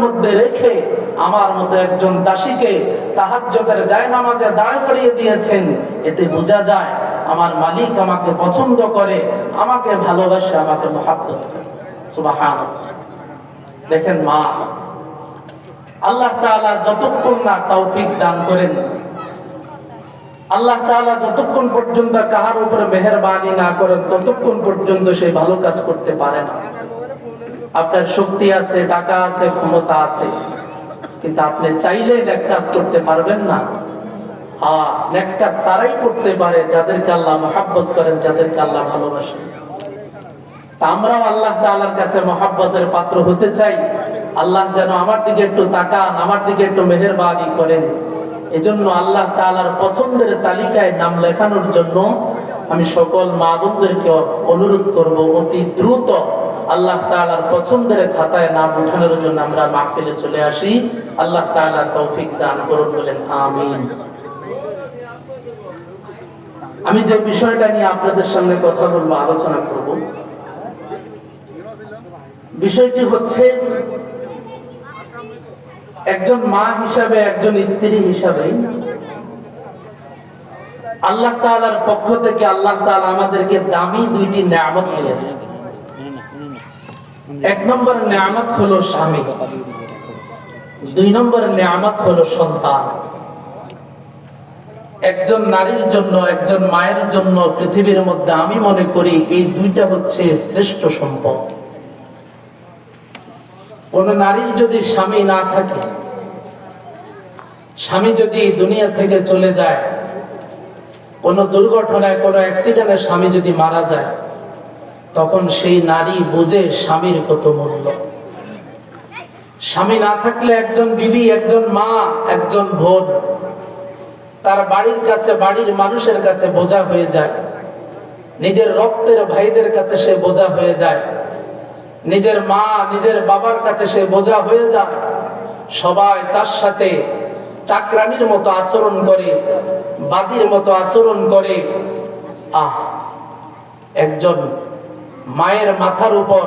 মধ্যে রেখে আমার মতো একজন দাসীকে তাহাজ্জুদের জায়নামাজে দাঁড় করিয়ে দিয়েছেন। এতে বোঝা যায় আমার মালিক আমাকে পছন্দ করে, আমাকে ভালোবাসে, আমাকে মহব্বত করে। সুবহানাল্লাহ। দেখেন মা, আল্লাহ তাআলা যতক্ষণ না তৌফিক দান করেন, আল্লাহ তাআলা যতক্ষণ পর্যন্ত কাহার উপরে মেহেরবানি না করেন, ততক্ষণ পর্যন্ত সে ভালো কাজ করতে পারে না। আপনার শক্তি আছে, টাকা আছে, ক্ষমতা আছে, কিন্তু আপনি চাইলে নেক কাজ করতে পারবেন না। হ্যাঁ, নেক কাজ তারাই করতে পারে যাদেরকে আল্লাহ মহব্বত করেন, যাদেরকে আল্লাহ ভালোবাসেন। আমরাও আল্লাহ তাআলার কাছে মহব্বতের পাত্র হতে চাই। আল্লাহ যেন আমার দিকে একটু তাকান, আমার দিকে একটু মেহেরবানি করেন। এজন্য আল্লাহ তাআলার পছন্দের তালিকায় নাম লেখানোর জন্য আমি সকল মা বোনদেরকে অনুরোধ করব, অতি দ্রুত আল্লাহ তাআলার পছন্দের খাতায় নাম উঠানোর জন্য আমরা মাহফিলে চলে আসি। আল্লাহ তাআলা তৌফিক দান করুন, বলেন আমিন। আমি যে বিষয়টা নিয়ে আপনাদের সামনে কথা বলবো, আলোচনা করব, বিষয়টি হচ্ছে একজন মা হিসাবে, একজন স্ত্রী হিসাবে আল্লাহ তাআলার পক্ষ থেকে আল্লাহ তাআলা আমাদেরকে দামি দুইটি নিয়ামত দিয়েছেন। এক নম্বর নিয়ামত হলো স্বামী, দুই নম্বর নিয়ামত হলো সন্তান। একজন নারীর জন্য, একজন মায়ের জন্য পৃথিবীর মধ্যে আমি মনে করি এই দুইটা হচ্ছে শ্রেষ্ঠ সম্পদ। কোন নারীর যদি স্বামী না থাকে, স্বামী যদি দুনিয়া থেকে চলে যায়, কোন দুর্ঘটনায়, কোন অ্যাক্সিডেন্টে স্বামী যদি মারা যায়, তখন সেই নারী বুঝে স্বামীর কত মূল্য। স্বামী না থাকলে একজন বিবি, একজন মা, একজন বোন তার বাড়ির কাছে, বাড়ির মানুষের কাছে বোঝা হয়ে যায়। নিজের রক্তের ভাইদের কাছে সে বোঝা হয়ে যায়, নিজের মা, নিজের বাবার কাছে সে বোঝা হয়ে যায়। সবাই তার সাথে চাকরানির মতো আচরণ করে, বাদীর মতো আচরণ করে। একজন মায়ের মাথার উপর,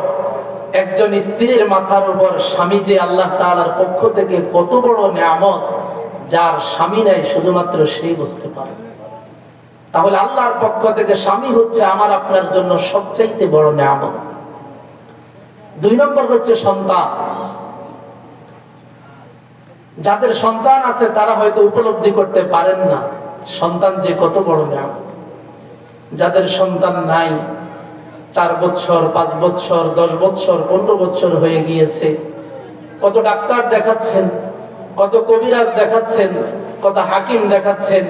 একজন স্ত্রীর মাথার উপর স্বামী যে আল্লাহ তাআলার পক্ষ থেকে কত বড় নিয়ামত, যার স্বামী নাই শুধুমাত্র সেই বুঝতে পারে। তাহলে আল্লাহর পক্ষ থেকে স্বামী হচ্ছে আমার আপনার জন্য সবচাইতে বড় নিয়ামত। দুই নম্বর হচ্ছে সন্তান। যাদের সন্তান আছে তারা হয়তো উপলব্ধি করতে পারেন না সন্তান যে কত বড় নিয়ামত। যাদের সন্তান নাই, 4 বছর, 5 বছর, 10 বছর, 15 বছর হয়ে গিয়েছে, কত ডাক্তার দেখাচ্ছেন, কত কবিরাজ দেখাচ্ছেন, কত হাকিম দেখাচ্ছেন,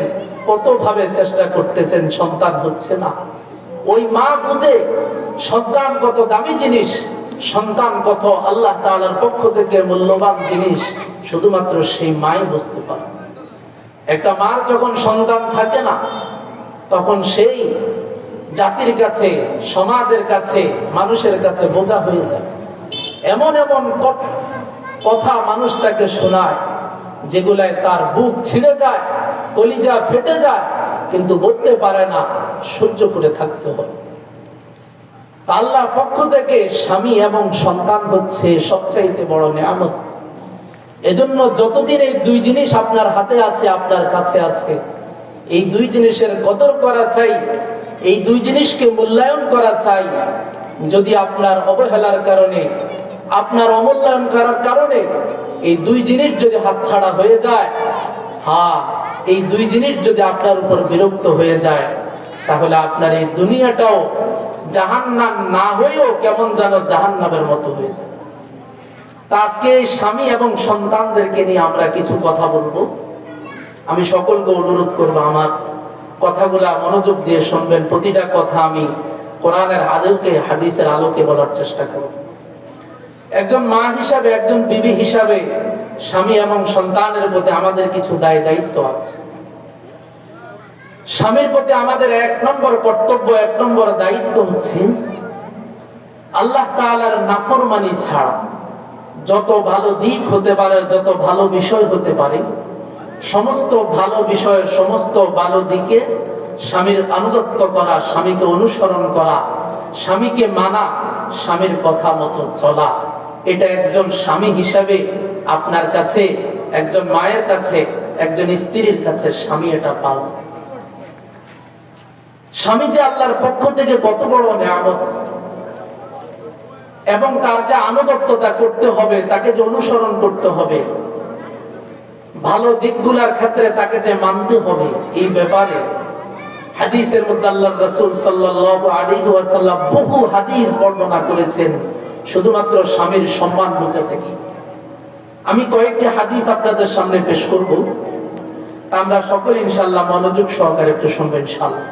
কত ভাবে চেষ্টা করতেছেন, সন্তান হচ্ছে না। ওই মা বুঝে সন্তান কত দামি জিনিস, সন্তান কত আল্লাহ তাআলার পক্ষ থেকে মূল্যবান জিনিস, শুধুমাত্র সেই মাই বুঝতে পারে। একটা মার যখন সন্তান থাকে না, তখন সেই জাতির কাছে, সমাজের কাছে, মানুষের কাছে বোঝা হয়ে যায়। এমন এমন কথা মানুষটাকে শোনায় যেগুলায় তার বুক ছিঁড়ে যায়, কলিজা ফেটে যায়, কিন্তু বলতে পারে না, সহ্য করে থাকতে হয়। আল্লাহর পক্ষ থেকে স্বামী এবং সন্তান হচ্ছে সবচাইতে বড় নিয়ামত। এজন্য যতদিন এই দুই জিনিস আপনার হাতে আছে, আপনার কাছে আছে, এই দুই জিনিসের কদর করা চাই, এই দুই জিনিসকে মূল্যায়ন করা চাই। যদি আপনার অবহেলার কারণে, আপনার অমূল্যায়ন করার কারণে এই দুই জিনিস যদি হাতছাড়া হয়ে যায়, এই দুই জিনিস যদি আপনার উপর বিরক্ত হয়ে যায়, তাহলে আপনার এই দুনিয়াটাও জাহান্নাম না হয়েও কেমন যেন জাহান্নামের মতো হয়ে যায়। আজকে এই স্বামী এবং সন্তানদেরকে নিয়ে আমরা কিছু কথা বলবো। আমি সকলকে অনুরোধ করবো আমার কথাগুলা মনোযোগ দিয়ে শুনবেন। প্রতিটা কথা আমি কোরআনের আলোকে, হাদিসের আলোকে বলার চেষ্টা করব। একজন মা হিসাবে, একজন বিবি হিসাবে স্বামী এবং সন্তানের প্রতি আমাদের কিছু দায়িত্ব আছে। স্বামীর প্রতি আমাদের 1 নম্বর কর্তব্য, 1 নম্বর দায়িত্ব হচ্ছে আল্লাহ তাআলার নাফরমানি ছাড়া যত ভালো দিক হতে পারে, যত ভালো বিষয় হতে পারে, সমস্ত ভালো বিষয়, সমস্ত ভালো দিকে স্বামীর আনুগত্য করা, স্বামীকে অনুসরণ করা, স্বামীকে মানা, স্বামীর কথা মতো চলা, এটা একজন স্বামী হিসাবে আপনার কাছে, একজন মায়ের কাছে, একজন স্ত্রীর কাছে স্বামী এটা পাও। স্বামী যে আল্লাহর পক্ষ থেকে কত বড় নিয়ামত, এবং তার যে আনুগত্যতা করতে হবে, তাকে যে অনুসরণ করতে হবে, ভালো দিকগুলোর ক্ষেত্রে তাকে যে মানতে হবে, এই ব্যাপারে হাদিসের মধ্যে আল্লাহর রাসূল সাল্লাল্লাহু আলাইহি ওয়াসাল্লাম বহু হাদিস বর্ণনা করেছেন শুধুমাত্র স্বামীর সম্মান বোঝা থেকে। আমি কয়েকটি হাদিস আপনাদের সামনে পেশ করব, আমরা সকলে ইনশাআল্লাহ মনোযোগ সহকারে একটু শুনবেন ইনশাআল্লাহ।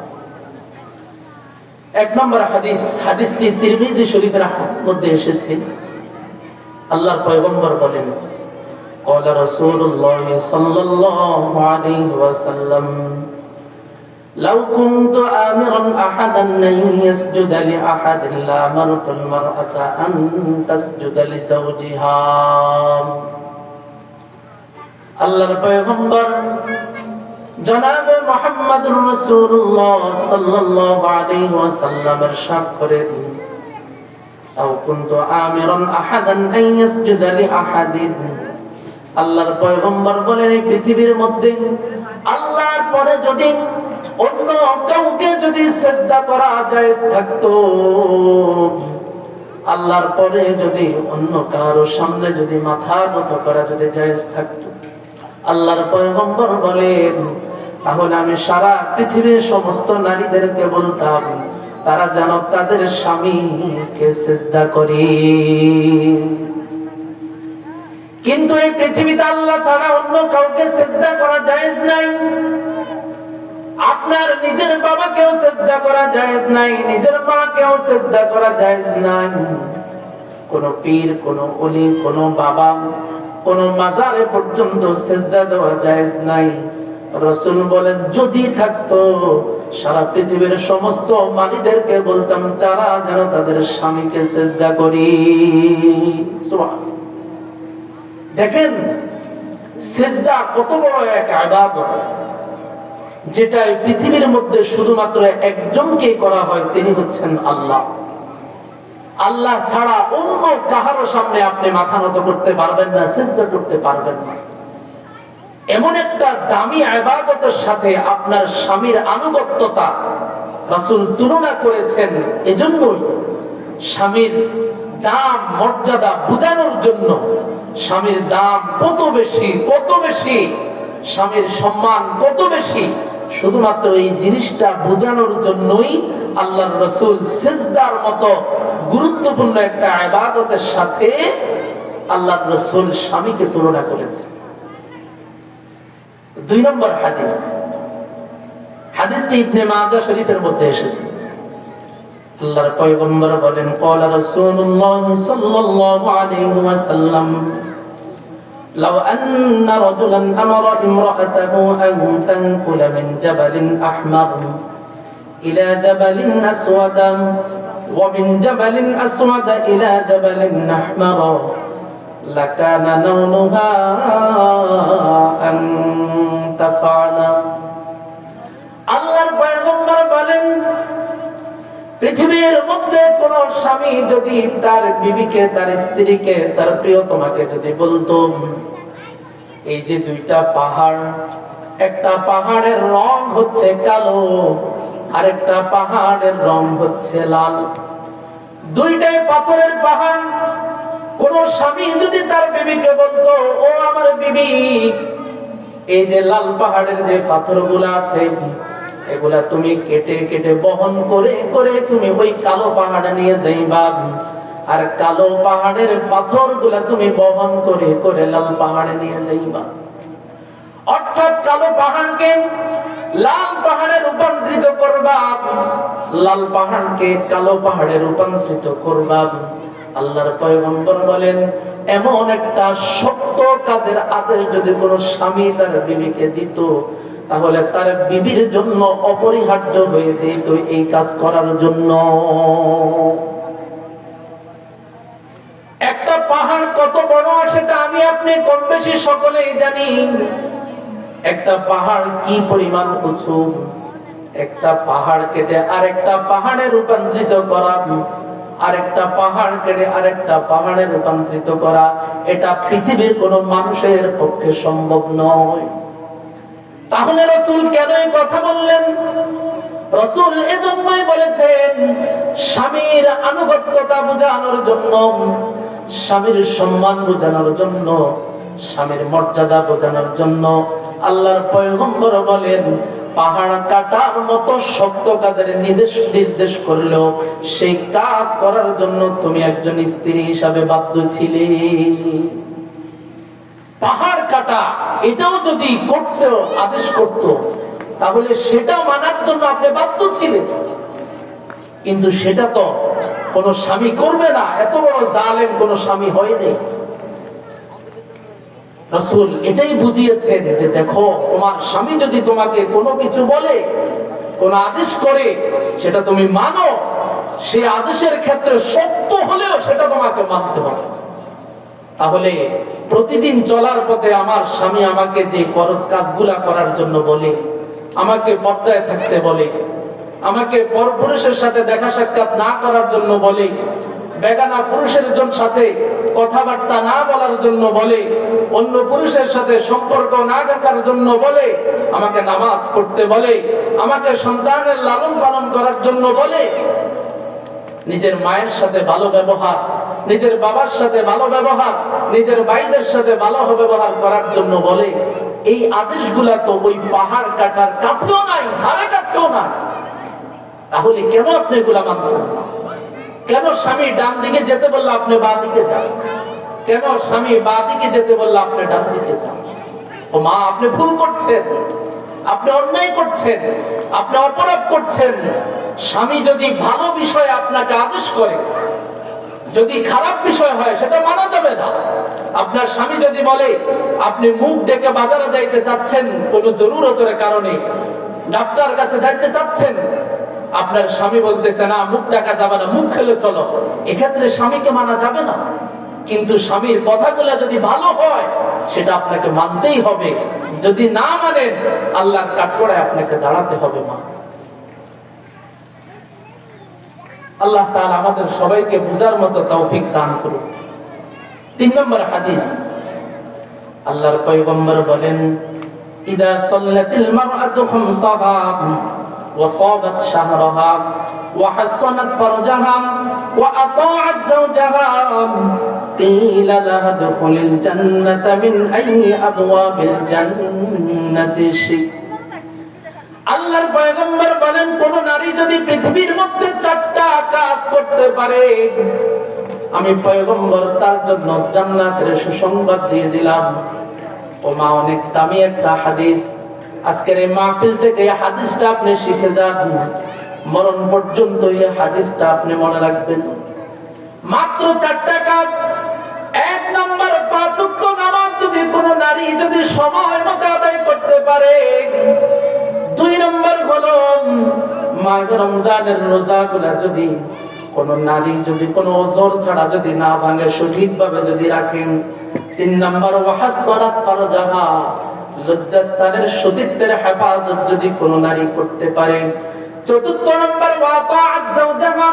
এক নম্বর হাদিস, হাদিসটি তিরমিজি শরীফের মধ্যে এসেছে। আল্লাহর পয়গম্বর বলেন, قال رسول الله صلى الله عليه وسلم لو كنت آمرا أحدا أن يسجد لأحد لأمرت المرأة أن تسجد لزوجها। আল্লাহর পয়গম্বর জনাবে মুহাম্মদুর রাসূলুল্লাহ সাল্লাল্লাহু আলাইহি ওয়াসাল্লাম ইরশাদ করেন, লাউ কুনতু আমিরান আহাদান আন ইয়াসজুদা লিআহাদিন। আল্লাহর পয়গম্বর বলেন, এই পৃথিবীর মধ্যে আল্লাহর পরে যদি অন্য কাউকে যদি সিজদা করা জায়েজ থাকতো, আল্লাহর পরে যদি অন্য কারো সামনে যদি মাথা নত করা যদি জায়েজ থাকতো, আল্লাহর পয়গম্বর বলেন, তাহলে আমি সারা পৃথিবীর সমস্ত নারীদেরকে বলতাম তারা যেন তাদের স্বামীকে সিজদা করে। কিন্তু এই পৃথিবীতে আল্লাহ ছাড়া অন্য কাউকে সিজদা করা জায়েজ নাই। আপনার নিজের বাবাকেও সিজদা করা জায়েজ নাই, নিজের মাকেও সিজদা করা জায়েজ নাই। কোন পীর, কোন ওলি, কোন বাবা, কোন মাজারে পর্যন্ত সিজদা দেওয়া জায়েজ নাই। রাসূল বলেন, যদি থাকতো সারা পৃথিবীর সমস্ত নারীদেরকে বলতাম যারা যেন তাদের স্বামীকে সিজদা করি। সুবহানাল্লাহ। দেখেন সিজদা কত বড় এক ইবাদত, যেটা এই পৃথিবীর মধ্যে শুধুমাত্র একজনকে করা হয়, তিনি হচ্ছেন আল্লাহ। আল্লাহ ছাড়া অন্য কাহারো সামনে আপনি মাথা নত করতে পারবেন না, সিজদা করতে পারবেন না। এমন একটা দামি ইবাদতের সাথে আপনার স্বামীর আনুগত্যতা রাসূল তুলনা করেছেন। এজন্যই স্বামীর দাম, মর্যাদা বোঝানোর জন্য, স্বামীর দাম কত বেশি, কত বেশি, স্বামীর সম্মান কত বেশি, শুধুমাত্র এই জিনিসটা বোঝানোর জন্যই আল্লাহর রাসূল সিজদার মতো গুরুত্বপূর্ণ একটা ইবাদতের সাথে আল্লাহর রাসূল স্বামীকে তুলনা করেছেন। দুই নম্বর হাদিস, হাদিসটি ইবনে মাজাহ শরীফের মধ্যে এসেছে। আল্লাহর পয়গম্বর বলেন, ক্বালা রাসূলুল্লাহ সাল্লাল্লাহু আলাইহি ওয়াসাল্লাম, লাউ আন্না রাজুলান আমারা ইমরাআতাহু আন তানকুলা মিন জাবালিন আহমার ইলা জাবালিন আসওয়াদ ওয়া মিন জাবালিন আসওয়াদ ইলা জাবালিন আহমার লাকানা নাওলুহা আন তাফআলা। আল্লাহর পয়গম্বর বলেন, পৃথিবীর মধ্যে কোন স্বামী যদি তার বিবিকে, তার স্ত্রীকে, তার প্রিয়তমাকে যদি বলতো, এই যে দুইটা পাহাড়, একটা পাহাড়ের রং হচ্ছে কালো, আরেকটা পাহাড়ের রং হচ্ছে লাল, দুইটাই পাথরের পাহাড়। কোন স্বামী যদি তার বিবিকে বলতো, ও আমার বিবি, এই যে লাল পাহাড়ের যে পাথরগুলো আছে এগুলা তুমি কেটে কেটে বহন করে করে তুমি ওই কালো পাহাড়ে নিয়ে যাইবা, আর কালো পাহাড়ের পাথরগুলা তুমি বহন করে করে লাল পাহাড়ে নিয়ে যাইবা। অর্থাৎ কালো পাহাড়কে লাল পাহাড়ে রূপান্তরিত করবা, লাল পাহাড়কে কালো পাহাড়ে রূপান্তরিত করবা। আল্লাহর পয়গম্বর বলেন, এমন একটা শক্ত কাজের আদেশ যদি কোনো স্বামী তার বিবিকে দিত, তাহলে তার বিবির জন্য অপরিহার্য হয়ে যেত এই কাজ করার জন্য। একটা পাহাড় কত বড় সেটা আমি আপনি কম বেশি সকলেই জানি। একটা পাহাড় কি পরিমাণ উঁচু, একটা পাহাড় কেটে আরেকটা পাহাড়ে রূপান্তরিত করা আরেকটা পাহাড় কেটে আরেকটা পাহাড়ে রূপান্তরিত করা, এটা পৃথিবীর কোন মানুষের পক্ষে সম্ভব নয়। তাহলে রাসূল কেন এই কথা বললেন? রাসূল এজন্যই বলেছেন, স্বামীর আনুগত্যতা বোঝানোর জন্য, স্বামীর সম্মান বোঝানোর জন্য, স্বামীর মর্যাদা বোঝানোর জন্য। আল্লাহর পয়গম্বর বলেন, পাহাড় কাটার মতো শক্ত কাজের নির্দেশ করলেও সেই কাজ করার জন্য তুমি একজন স্ত্রী হিসাবে বাধ্য ছিলে। পাহাড় কাটা এটাও যদি করতে আদেশ করত, তাহলে সেটা মানার জন্য আপনি বাধ্য ছিলেন। কিন্তু সেটা তো কোন স্বামী করবে না। এত বড় জালেম কোন স্বামী হয়নি। রাসূল এটাই বুঝিয়েছেন যে দেখো, তোমার স্বামী যদি তোমাকে কোনো কিছু বলে, কোন আদেশ করে, সেটা তুমি মানো। সেই আদেশের ক্ষেত্রে সত্য হলেও সেটা তোমাকে মানতে হবে। তাহলে প্রতিদিন চলার পথে আমার স্বামী আমাকে যে কাজগুলা করার জন্য বলে, আমাকে পর্দায় থাকতে বলে, আমাকে পরপুরুষের সাথে দেখা সাক্ষাৎ না করার জন্য বলে, বেগানা পুরুষের সাথে কথাবার্তা না বলার জন্য বলে, অন্য পুরুষের সাথে সম্পর্ক না রাখার জন্য বলে, আমাকে নামাজ পড়তে বলে, আমাকে সন্তানের লালন পালন করার জন্য বলে, নিজের মায়ের সাথে ভালো ব্যবহার, নিজের বাবার সাথে ভালো ব্যবহার, নিজের ভাইদের সাথে ভালো ব্যবহার করার জন্য বলে, এই আদেশগুলা তো ওই পাহাড় কাটার কাছেও নাই, ধারে কাছেও নাই। তাহলে কেন আপনি এগুলা মানছেন না? কেন স্বামী ডান দিকে যেতে বললে আপনি বাঁ দিকে যান? কেন স্বামী বাঁ দিকে যেতে বললে আপনি ডান দিকে যান? ও মা, আপনি ভুল করছেন, আপনি অন্যায় করছেন, আপনি অপরাধ করছেন। স্বামী যদি ভালো বিষয় আপনাকে আদেশ করে, যদি খারাপ বিষয় হয় সেটা মানা যাবে না। আপনার স্বামী যদি বলে আপনি মুখ ডেকে বাজারে যাইতে চাচ্ছেন কোন জরুরতের কারণে, ডাক্তার কাছে যাইতে চাচ্ছেন, আপনার স্বামী বলতেছে না মুখ ডাকা যাবে না, মুখ খেলে চলো, এক্ষেত্রে স্বামীকে মানা যাবে না। কিন্তু স্বামীর কথাগুলো যদি ভালো হয় সেটা আপনাকে মানতেই হবে। যদি না মানেন, আল্লাহর কাঠগড়ায় আপনাকে দাঁড়াতে হবে। মা, আল্লাহ তাআলা আমাদের সবাইকে বুঝার মতো তৌফিক দান করুন। 3 নম্বর হাদিস, আল্লাহর পয়গম্বর বলেন, ইদা সাল্লাতিল মারআতু খামসাহা ওয়া সাবাত শাহরাহা ওয়া হাসানাত ফারজাহা ওয়া আতাআত যাওজাহা কিলা লাহা দুখুলিল জান্নাতা মিন আইয়ি আবওয়াবিল জান্নাতি শি'ত। আল্লাহর পয়গম্বর বলেন, কোন নারী যদি পৃথিবীর মধ্যে 4টা কাজ করতে পারে, আমি পয়গম্বর তার জন্য জান্নাতের সুসংবাদ দিয়ে দিলাম। ও মা, অনেক দামি একটা হাদিস। আজকের এই মাহফিল থেকে এই হাদিসটা আপনি শিখে যান, মরণ পর্যন্ত এই হাদিসটা আপনি মনে রাখবেন। মাত্র 4টা কাজ। 1 নম্বর, 5 ওয়াক্ত নামাজ যদি কোন নারী যদি সময় মতো আদায় করতে পারে। 2 নম্বর হলো মাহে রমজানের রোজাগুলা যদি কোন নারী যদি কোন ওযর ছাড়া যদি না ভাঙে, সঠিকভাবে যদি রাখেন। 3 নম্বর, ওয়াহাসসারাত ফারজাহা, লজ্জাস্থানের সতীত্বের হেফাজত যদি কোন নারী করতে পারে। 4 নম্বর, ওয়াতাআত যাওজাহা,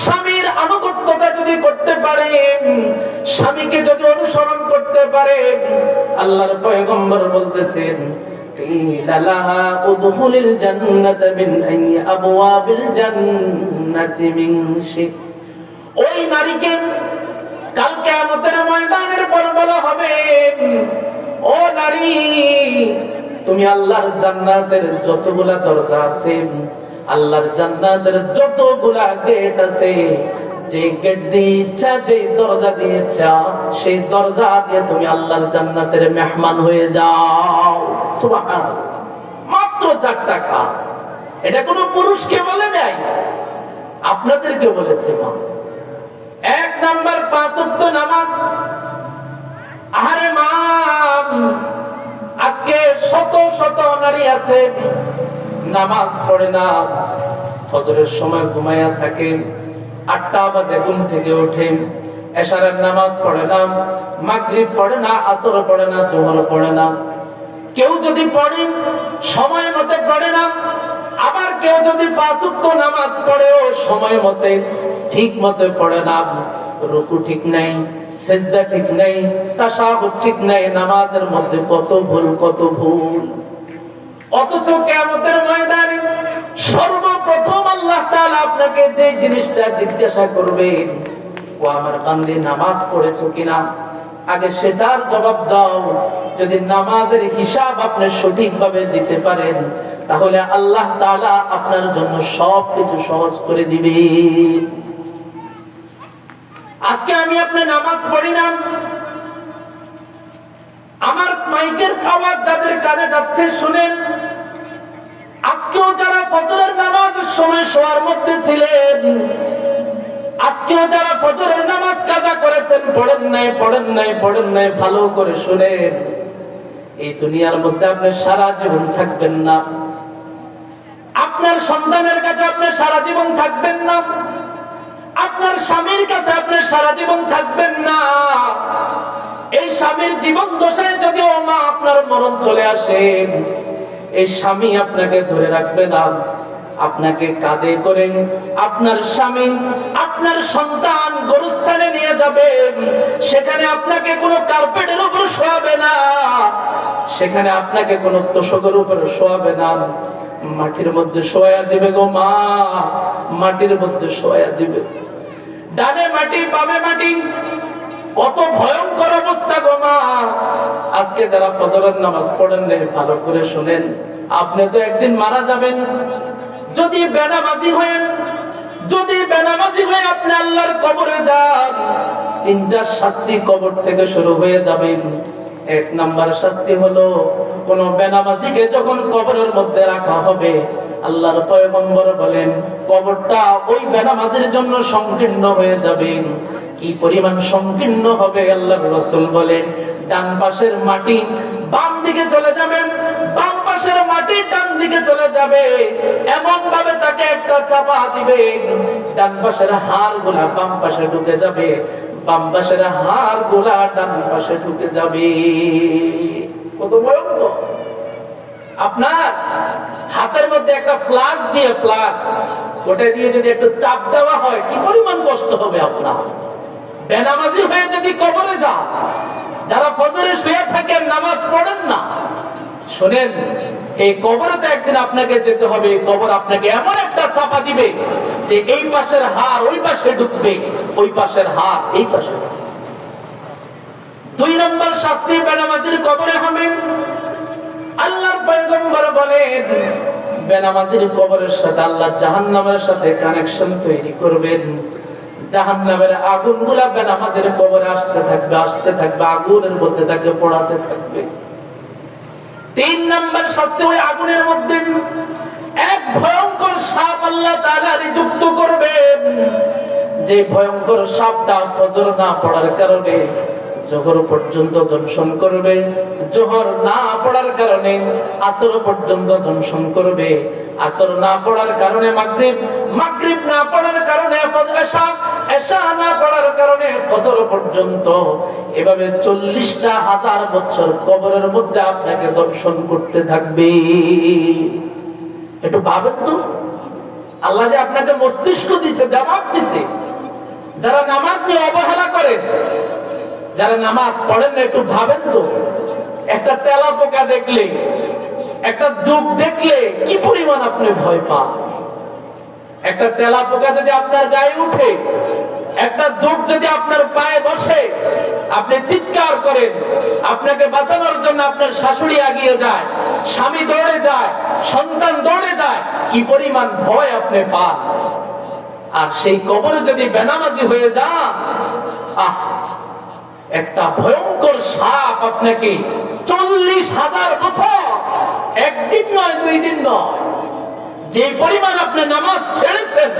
স্বামীর আনুগত্যতা যদি করতে পারে, স্বামীকে যদি অনুসরণ করতে পারে। আল্লাহর পয়গম্বর বলতেছেন, কিলা লাহা উদখুলিল জান্নাতা মিন আইয়ি আবওয়াবিল জান্নাতি মিন শি'ত। ওই নারীকে কাল কিয়ামতের ময়দানের পর বলা হবে, ও নারী, তুমি আল্লাহর জান্নাতের যতগুলা দরজা আছে, আল্লাহর জান্নাতের যতগুলা গেট আছে, যে গেট দিয়ে ইচ্ছা, যে দরজা দিয়ে ইচ্ছা, সেই দরজা দিয়ে তুমি আল্লাহর জান্নাতের মেহমান হয়ে যাও। সুবহানাল্লাহ। মাত্র 4টা কাজ। এটা কোনো পুরুষকে বলে নাই, আপনাদেরকে বলেছে। 1 নাম্বার, 5 ওয়াক্ত নামাজ। আরে মা, আজকে শত শত নারী আছে নামাজ পড়ে না, ফজরের সময় ঘুমায়া থাকে, 8টা বাজে ঘুম থেকে ওঠে, এশারের নামাজ পড়ে না, মাগরিব পড়ে না, আসর পড়ে না, জোহর পড়ে না। কেউ যদি পড়ে সময় মতো পড়ে না, আবার কেউ যদি 5 ওয়াক্ত নামাজ পড়েও সময় মতে ঠিক মতে পড়ে না, রুকু ঠিক নাই, সিজদা ঠিক নাই, তাশাহুদ ঠিক নাই, নামাজের মধ্যে কত ভুল। অথচ কিয়ামতের ময়দানে সর্বপ্রথম আল্লাহ তাআলা আপনাকে যে জিনিসটা জিজ্ঞাসা করবেন, ও আমার বান্দী নামাজ পড়েছো কিনা, আগে সেটার জবাব দাও। যদি নামাজের হিসাব আপনি সঠিকভাবে দিতে পারেন, তাহলে আল্লাহ তাআলা আপনার জন্য সবকিছু সহজ করে দিবে। আজকে আমি আপনি নামাজ পড়ি না, আমার মাইকের আওয়াজ যাদের কানে যাচ্ছে শুনেন। আজকেও যারা ফজরের নামাজের সময় শোয়ার মধ্যে ছিলেন, আজকেও যারা ফজরের নামাজ কাজা করেছেন, পড়েন নাই, ভালো করে শুনেন। এই দুনিয়ার মধ্যে আপনি সারা জীবন থাকবেন না, আপনার সন্তানের কাছে আপনি সারা জীবন থাকবেন না, আপনার স্বামীর কাছে আপনি সারা জীবন থাকবেন না। এই স্বামীর জীবন দশায় যদিও মা আপনার মরণ চলে আসে, এই স্বামী আপনাকে ধরে রাখবে না, আপনাকে কাঁধে করে আপনার স্বামী আপনার সন্তান গোরস্থানে নিয়ে যাবে। সেখানে আপনাকে কোনো কার্পেটের উপর শোয়াবে না, সেখানে আপনাকে কোনো তোশকের উপর শোয়াবে না, মাটির মধ্যে শোয়া দিবে গো মা, মাটির মধ্যে শোয়া দিবে। ডানে মাটি বামে মাটি, কত ভয়ঙ্কর অবস্থা গো মা। আজকে যারা ফজরের নামাজ পড়েন না, ভালো করে শুনেন, আপনি তো একদিন মারা যাবেন। যদি বেনামাজি হয়ে আপনি আল্লাহর কবরে যান, 3টা শাস্তি কবর থেকে শুরু হয়ে যাবে। 1 নাম্বার শাস্তি হলো, কোন বেনামাজিকে যখন কবরের মধ্যে রাখা হবে, আল্লাহর পয়গম্বর বলেন কবরটা ওই বেনামাজির জন্য সংকীর্ণ হয়ে যাবে। কি পরিমাণ সংকীর্ণ হবে আল্লাহর রাসূল বলেন, ডান পাশের মাটি বাম দিকে চলে যাবে, বাম পাশের মাটি ডান দিকে চলে যাবে, এমন ভাবে তাকে একটা চাপা দিবে, ডান পাশের হাড়গুলা বাম পাশে ঢুকে যাবে, বাম পাশের হাড়গুলা ডান পাশে ঢুকে যাবে। কত ভয়ঙ্কর! আপনার হাতের মধ্যে একটা ফ্লাশ ওটা দিয়ে যদি একটু চাপ দেওয়া হয়, কি পরিমাণ কষ্ট হবে আপনার। বেনামাজি হয়ে যদি কবরে যান, যারা ফজরে শুয়ে থাকেন, নামাজ পড়েন না, শোনেন, এই কবরে তো একদিন আপনাকে যেতে হবে। কবর আপনাকে এমন একটা চাপা দিবে যে এই পাশের হাড় ওই পাশে ঢুকবে, ওই পাশের হাড় এই পাশে। 2 নম্বর শাস্তি বেনামাজির কবরে হবে। আল্লাহর পয়গম্বর বলেন, বেনামাজির কবরের সাথে আল্লাহ জাহান্নামের সাথে কানেকশন তৈরি করবেন। জাহান্নামের আগুনগুলা বেনামাজির কবরে আসতে থাকবে, আগুনের মধ্যে তাকে পোড়াতে থাকবে। 3 নম্বর শাস্তি, ওই আগুনের মধ্যে এক ভয়ঙ্কর সাপ আল্লাহ তাআলা নিযুক্ত করবেন। যে ভয়ঙ্কর সাপটা ফজর না পড়ার কারণে জোহর পর্যন্ত দংশন করবে, জোহর না পড়ার কারণে আসর পর্যন্ত দংশন করবে, আসর না পড়ার কারণে মাগরিব না পড়ার কারণে এশা না পড়ার কারণে ফজর পর্যন্ত, এভাবে 40,000 বছর কবরের মধ্যে আপনাকে দর্শন করতে থাকবে। একটু ভাবেন তো, আল্লাহ যে আপনাকে মস্তিষ্ক দিছে, দিমাগ দিছে। যারা নামাজ নিয়ে অবহেলা করে, যারা নামাজ পড়েন না, একটু ভাবেন তো, একটা তেলা পোকা দেখলে, একটা জোক দেখলে কি পরিমাণ আপনি ভয় পান। একটা তেলা পোকা যদি আপনার গায়ে উঠে, একটা জোক যদি আপনার পায়ে বসে, আপনি চিৎকার করেন। আপনাকে বাঁচানোর জন্য আপনার শাশুড়ি এগিয়ে যায়, স্বামী দৌড়ে যায়, সন্তান দৌড়ে যায়, কি পরিমাণ ভয় আপনি পান। আর সেই কবরে যদি বেনামাজি হয়ে যান, একটা ভয়ঙ্কর সাপ আপনাকে 40,000 বছর, একদিন নয় 2 দিন নয়, যে পরিমাণ আপনি নামাজ ছেড়েছেন,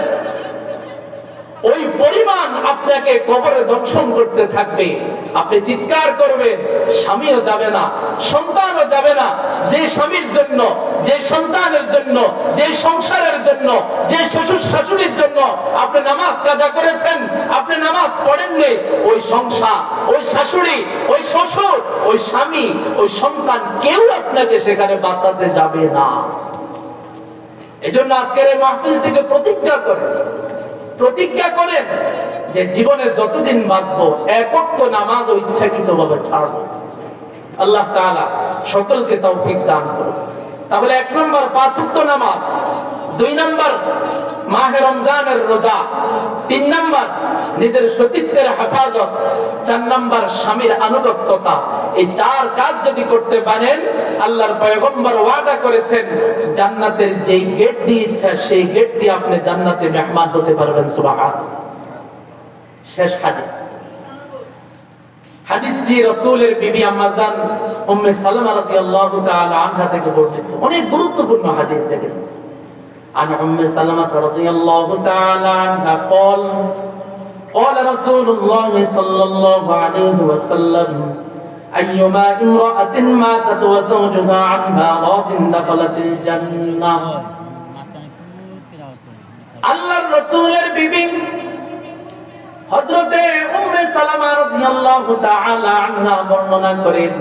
ওই পরিমাণ আপনাকে কবরে দংশন করতে থাকবে। আপনি চিৎকার করবেন, স্বামীও যাবে না, সন্তানও যাবে না। যে স্বামীর জন্য, যে সন্তানের জন্য, যে সংসারের জন্য, যে শ্বশুর শাশুড়ির জন্য আপনি নামাজ কাজা করেছেন, আপনি নামাজ পড়েননি, ওই সংসার, ওই শাশুড়ি, ওই শ্বশুর, ওই স্বামী, ওই সন্তান, কেউ আপনাকে সেখানে বাঁচাতে যাবে না। এজন্য আজকের এই মাহফিল থেকে প্রতিজ্ঞা করেন যে জীবনে যতদিন বাঁচবো এক ওয়াক্ত নামাজও ইচ্ছাকৃতভাবে ছাড়বো। আল্লাহ তাআলা সকলকে তৌফিক দান করুন। তাহলে 1 নম্বর 5 ওয়াক্ত নামাজ, 2 নম্বর মাহে রমজানের রোজা, 3 নম্বর নিজের সতীত্বের হেফাজত, 4 নম্বর স্বামীর আনুগত্যতা। এই 4 কাজ যদি করতে পারেন, আল্লাহর পয়গম্বর ওয়াদা করেছেন জান্নাতের যেই গেট দিয়ে ইচ্ছা সেই গেট দিয়ে আপনি জান্নাতে মেহমান হতে পারবেন। সুবহানাল্লাহ। শেষ হাদিসটি রাসূলের বিবি আম্মা জান উম্মে সালামা রাদিয়াল্লাহু তাআলা আনহা থেকে বর্ণিত। অনেক গুরুত্বপূর্ণ হাদিস দেখেন। عن أم سلمة رضي الله تعالى عنها قال رسول الله صلى الله عليه وسلم أيما امرأة ماتت وزوجها عنها راض دخلت الجنة। আল্লাহর রাসূলের বিবি হযরতে উম্মে সালামা রাদিয়াল্লাহু তাআলা আনহা বর্ণনা করেন,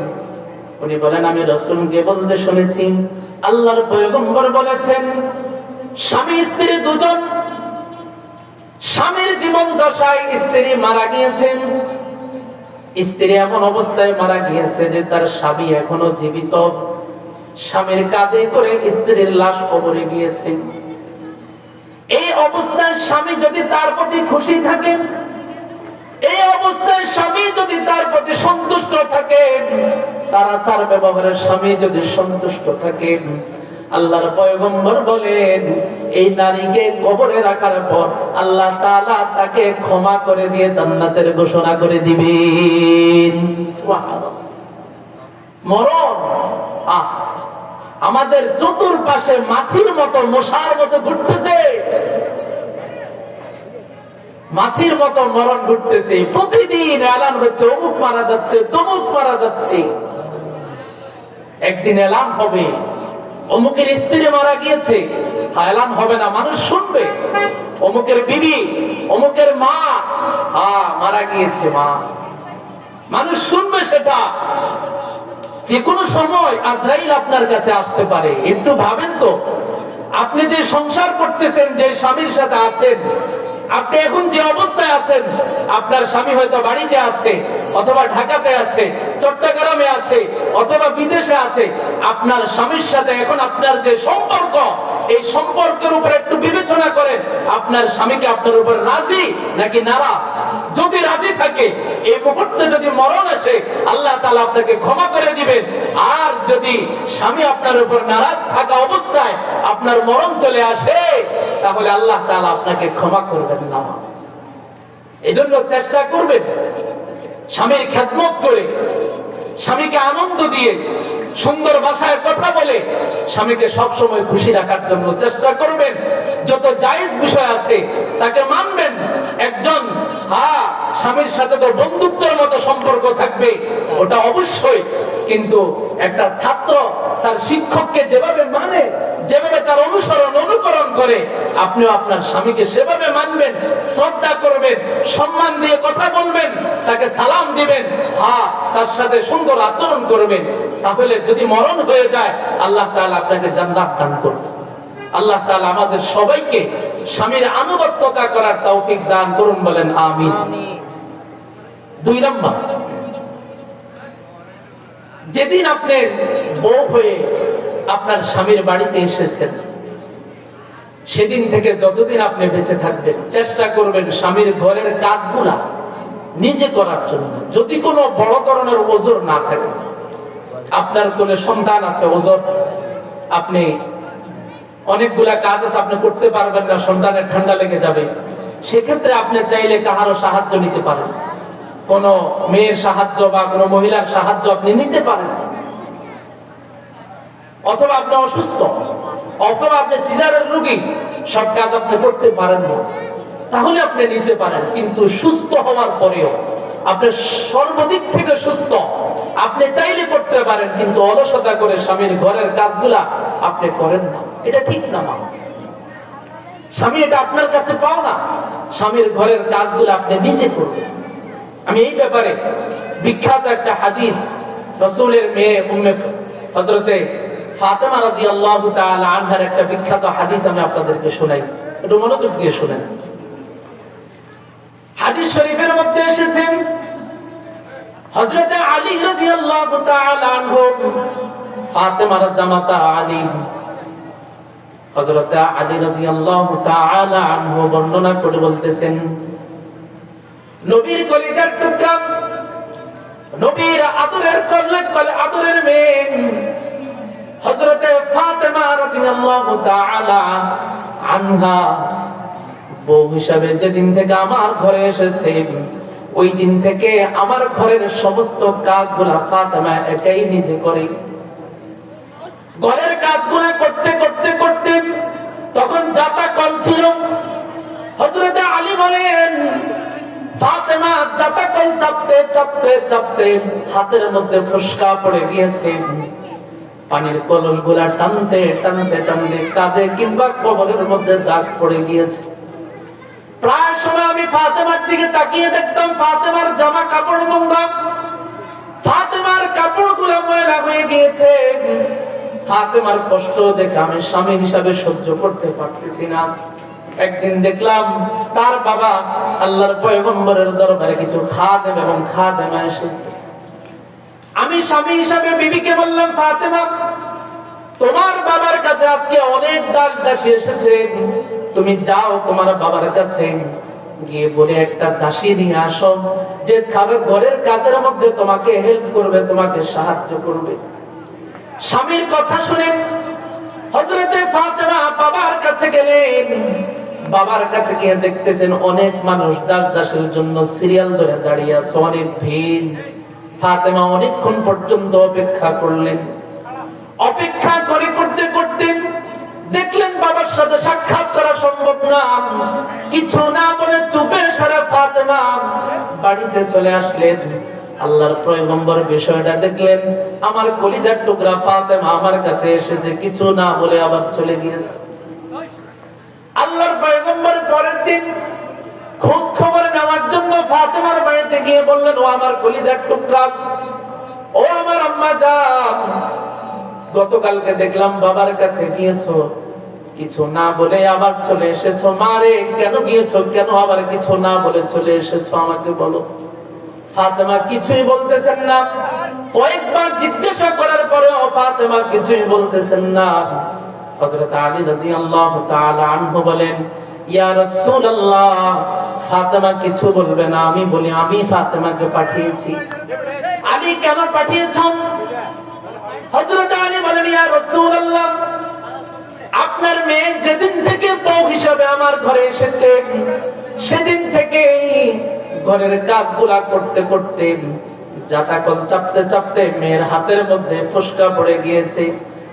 উনি বলেন আমি রাসূলকে বলতে শুনেছি আল্লাহর পয়গম্বর বলেছেন স্বামী স্ত্রী দুজন, স্বামীর জীবন দশায় স্ত্রী মারা গিয়েছেন, স্ত্রী এমন অবস্থায় মারা গিয়েছে যে তার স্বামী এখনো জীবিত, স্বামীর কাঁধে করে স্ত্রীর লাশ কবরে গিয়েছে। এই অবস্থায় স্বামী যদি তার প্রতি খুশি থাকে, এই অবস্থায় স্বামী যদি তার প্রতি সন্তুষ্ট থাকে, তার আচার ব্যবহারের স্বামী যদি সন্তুষ্ট থাকে, আল্লাহর পয়গম্বর বলেন এই নারীকে কবরে রাখার পর আল্লাহ তাআলা তাকে ক্ষমা করে দিয়ে জান্নাতের ঘোষণা করে দিবেন। সুবহানাল্লাহ। মরণ আমাদের চতুর্পাশে মাছির মতো মশার মতো ঘুরতেছে, মাছির মতো মরণ ঘুরতেছে। প্রতিদিন এলান হচ্ছে অমুক মারা যাচ্ছে, তমুক মারা যাচ্ছে। একদিন এলান হবে অমুকের স্ত্রী মারা গিয়েছে, এলান হবে না, মানুষ শুনবে অমুকের বিবি, অমুকের মা মারা গিয়েছে, মানুষ শুনবে সেটা। যে কোনো সময় আজরাইল আপনার কাছে আসতে পারে। একটু ভাবেন তো, আপনি যে সংসার করতেছেন, যে স্বামীর সাথে আছেন, আপনি এখন যে অবস্থায় আছেন, আপনার স্বামী হয়তো বাড়িতে আছে, অথবা ঢাকাতে আছে, চট্টগ্রামে আছে, অথবা বিদেশে আছে। আপনার স্বামীর সাথে এখন আপনার যে সম্পর্ক, এই সম্পর্কের উপর একটু বিবেচনা করেন, আপনার স্বামীকে আপনার উপর রাজি নাকি নারাজ। যদি রাজি থাকে, এই মুহূর্তে যদি মরণ আসে, আল্লাহ তাআলা আপনাকে ক্ষমা করে দিবেন। আর যদি স্বামী আপনার উপর নারাজ থাকা অবস্থায় আপনার মরণ চলে আসে, তাহলে আল্লাহ তাআলা আপনাকে ক্ষমা করবেন না। এজন্য চেষ্টা করবেন স্বামীর খেদমত করে, স্বামীকে আনন্দ দিয়ে, সুন্দর ভাষায় কথা বলে স্বামীকে সবসময় খুশি রাখার জন্য চেষ্টা করবেন। যত জায়েজ বিষয় আছে তাকে মানবেন। একজন স্বামীর সাথে তো বন্ধুত্বের মতো সম্পর্ক থাকবে, ওটা অবশ্যই। কিন্তু একটা ছাত্র তার শিক্ষককে যেভাবে মানে, যেভাবে তার অনুকরণ করে, আপনিও আপনার স্বামীকে সেভাবে মানবেন, শ্রদ্ধা করবেন, সম্মান দিয়ে কথা বলবেন, তাকে সালাম দিবেন, তার সাথে সুন্দর আচরণ করবেন। তাহলে যদি মরণ হয়ে যায়, আল্লাহ তাআলা আপনাকে জান্নাত দান করবেন। আল্লাহ তাআলা আমাদের সবাইকে স্বামীর আনুগত্যতা করার তৌফিক দান করুন, বলেন আমিন। 2 নম্বর, যেদিন আপনি বউ হয়ে আপনার স্বামীর বাড়িতে এসেছেন, সেদিন থেকে যতদিন আপনি বেঁচে থাকবেন চেষ্টা করবেন স্বামীর ঘরের কাজগুলা নিজে করার জন্য। যদি কোনো বড় ধরনের ওজর না থাকে, আপনার কোলে সন্তান আছে, ওজর, আপনি অনেকগুলা কাজ আছে আপনি করতে পারবেন না, সন্তানের ঠান্ডা লেগে যাবে, সেক্ষেত্রে আপনি চাইলে কাহারও সাহায্য নিতে পারেন। কোন মেয়ের সাহায্য বা কোন মহিলার সাহায্য আপনি নিতে পারেন। অথবা আপনি অসুস্থ, অথবা আপনি সিজারের রোগী, সব কাজ আপনি করতে পারেন না, তাহলে আপনি নিতে পারেন। কিন্তু সুস্থ হওয়ার পরেও আপনি সর্বদিক থেকে সুস্থ, আপনি চাইলে করতে পারেন, কিন্তু অলসতা করে স্বামীর ঘরের কাজগুলা আপনি করেন না, এটা ঠিক না। স্বামী এটা আপনার কাছে পাও না, স্বামীর ঘরের কাজগুলো আপনি নিজে করবেন। আমি এই ব্যাপারে বিখ্যাত একটা হাদিস, রাসূলের মেয়ে উম্মে হযরতে ফাতেমা রাদিয়াল্লাহু তাআলা আনহার একটা বিখ্যাত হাদিস আমি আপনাদেরকে শোনাই, একটু মনোযোগ দিয়ে শুনেন। হাদিস শরীফের মধ্যে এসেছে হযরত আলী রাদিয়াল্লাহু তাআলা আনহু, ফাতেমার জামাতা আলী, হযরত আলী রাদিয়াল্লাহু তাআলা আনহু বর্ণনা করে বলতেছেন, নবীর কলিজার টুকরা, নবীর আদরের আদরের মেয়ে হযরত ফাতেমা রাদিয়াল্লাহু তাআলা আনহা বউ হিসাবে যেদিন থেকে আমার ঘরে এসেছে, ওই দিন থেকে আমার ঘরের সমস্ত কাজগুলা ফাতেমা একাই নিজে করে। ঘরের কাজগুলা করতে করতে করতে তখন জাতা কল ছিল। হযরত আলী বলেন, ফাতেমা জাতা কল চাপতে চাপতে চাপতে হাতের মধ্যে ফোসকা পড়ে গিয়েছে। পানির কলসগুলা টানতে টানতে টানতে কাঁধে কিংবা কোমরের মধ্যে দাগ পড়ে গিয়েছে। প্রায় সময় আমি ফাতেমার দিকে তাকিয়ে দেখতাম ফাতেমার জামা কাপড় নোংরা, ফাতেমার কাপড়গুলো ময়লা হয়ে গিয়েছে। ফাতেমার কষ্ট দেখে আমি স্বামী হিসাবে সহ্য করতে পারতেছি না। একদিন দেখলাম তার বাবা আল্লাহর পয়গম্বরের দরবারে কিছু খাদেম এবং খাদেমা এসেছে। আমি স্বামী হিসাবে বিবিকে বললাম, ফাতেমা, তোমার বাবার কাছে আজকে অনেক দাস দাসী এসেছে, তুমি যাও তোমার বাবার কাছে গিয়ে বলে একটা দাসী নিয়ে আসো, যে ঘরের কাজের মধ্যে তোমাকে হেল্প করবে, তোমাকে সাহায্য করবে। স্বামীর কথা শুনে হযরত ফাতেমা বাবার কাছে গেলেন। বাবার কাছে গিয়ে দেখতেছেন অনেক মানুষ দাস দাসের জন্য সিরিয়াল ধরে দাঁড়িয়ে আছে, অনেক ভিড়। ফাতেমা অনেকক্ষণ পর্যন্ত অপেক্ষা করলেন। অপেক্ষা করে করতে করতে দেখলেন বাবার সাথে সাক্ষাৎ করা সম্ভব না। কিছু না বলে চুপে সারা ফাতেমা বাড়িতে চলে আসলেন। আল্লাহর পয়গম্বর বিষয়টা দেখলেন, আমার কলিজার টুকরা ফাতেমা আমার কাছে এসেছে, কিছু না বলে আবার চলে গিয়েছে। আল্লাহর পয়গম্বর পরের দিন খোঁজ খবর নেওয়ার জন্য ফাতেমার বাড়িতে গিয়ে বললেন, ও আমার কলিজার টুকরা, ও আমার আম্মা জান, গতকালকে দেখলাম বাবার কাছে গিয়েছো, কিছু না বলে আবার চলে এসেছো। মারে, কেন গিয়েছো, কেন আবার কিছু না বলে চলে এসেছো, আমাকে বলো। ফাতেমা কিছুই বলতেছেন না। কয়েকবার জিজ্ঞাসা করার পরেও ফাতেমা কিছুই বলতেছেন না। হযরত আলী রাদিয়াল্লাহু তাআলা আনহু বলেন, ইয়া রাসূলুল্লাহ, ফাতেমা কিছু বলবে না। আমি বলি, আমি ফাতেমাকে পাঠিয়েছি। আলী, কেন পাঠিয়েছেন? হযরত আলী বলেন, ইয়া রাসূলুল্লাহ, আপনার মেয়ে যেদিন থেকে বউ হিসাবে আমার ঘরে এসেছে, সেদিন থেকেই ঘরের কাজগুলা করতে করতে জাতাকল চাপতে চাপতে মেয়ের হাতের মধ্যে ফোসকা পড়ে গিয়েছে।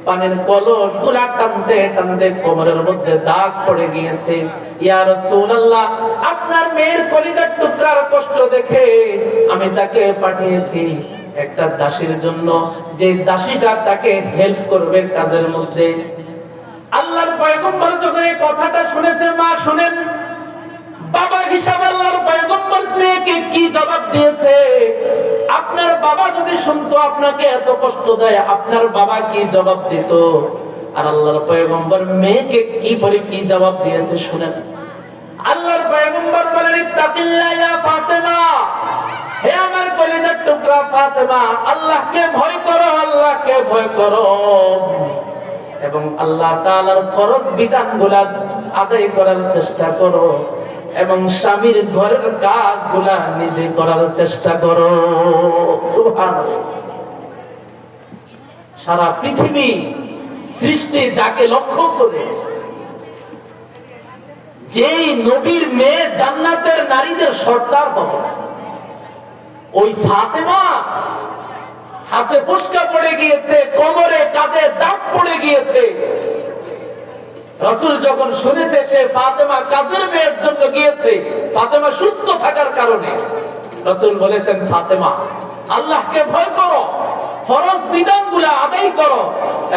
পানির কলস গুলা টানতে টানতে কোমরের মধ্যে দাগ পড়ে গিয়েছে। ইয়া রাসূলুল্লাহ, আপনার মেয়ের কলিজার টুকরার কষ্ট দেখে আমি তাকে পাঠিয়েছি একটা দাসীর জন্য, যে দাসীটা তাকে হেল্প করবে কাজের মধ্যে। আল্লাহর পয়গম্বর যখন এই কথাটা শুনেছে, মা শুনেন, বাবা হিসাবে আল্লাহর পয়গম্বর মেয়েকে কি জবাব দিয়েছে? আপনার বাবা যদি শুনতো আপনাকে এত কষ্ট দেয়, আপনার বাবা কি জবাব দিত? আর আল্লাহর পয়গম্বর মেয়েকে কি জবাব দিয়েছে শুনেন। আল্লাহর পয়গম্বর বলেন, ইত্তাকিল্লাহ ইয়া ফাতেমা, হে আমার কলিজার টুকরা ফাতেমা, আল্লাহকে ভয় করো, আল্লাহকে ভয় করো, এবং আল্লাহ তাআলার ফরজ বিধানগুলো আদায় করার চেষ্টা করো, এবং স্বামীর ঘরের কাজগুলা নিজে করার চেষ্টা করো। সুবহানাল্লাহ। সারা পৃথিবী সৃষ্টি যাকে লক্ষ্য করে, যেই নবীর মেয়ে জান্নাতের নারীদের সর্দার হবে, ওই ফাতেমা হাতে ফোসকা পড়ে গিয়েছে, কোমরে কাঁধে দাগ পড়ে গিয়েছে। রাসূল যখন শুনেছে সে ফাতেমা কাজের মেয়ের জন্য গিয়েছে, ফাতেমা সুস্থ থাকার কারণে, রাসূল বলেছেন, ফাতেমা, আল্লাহকে ভয় করো, ফরজ বিধানগুলো আদায় করো,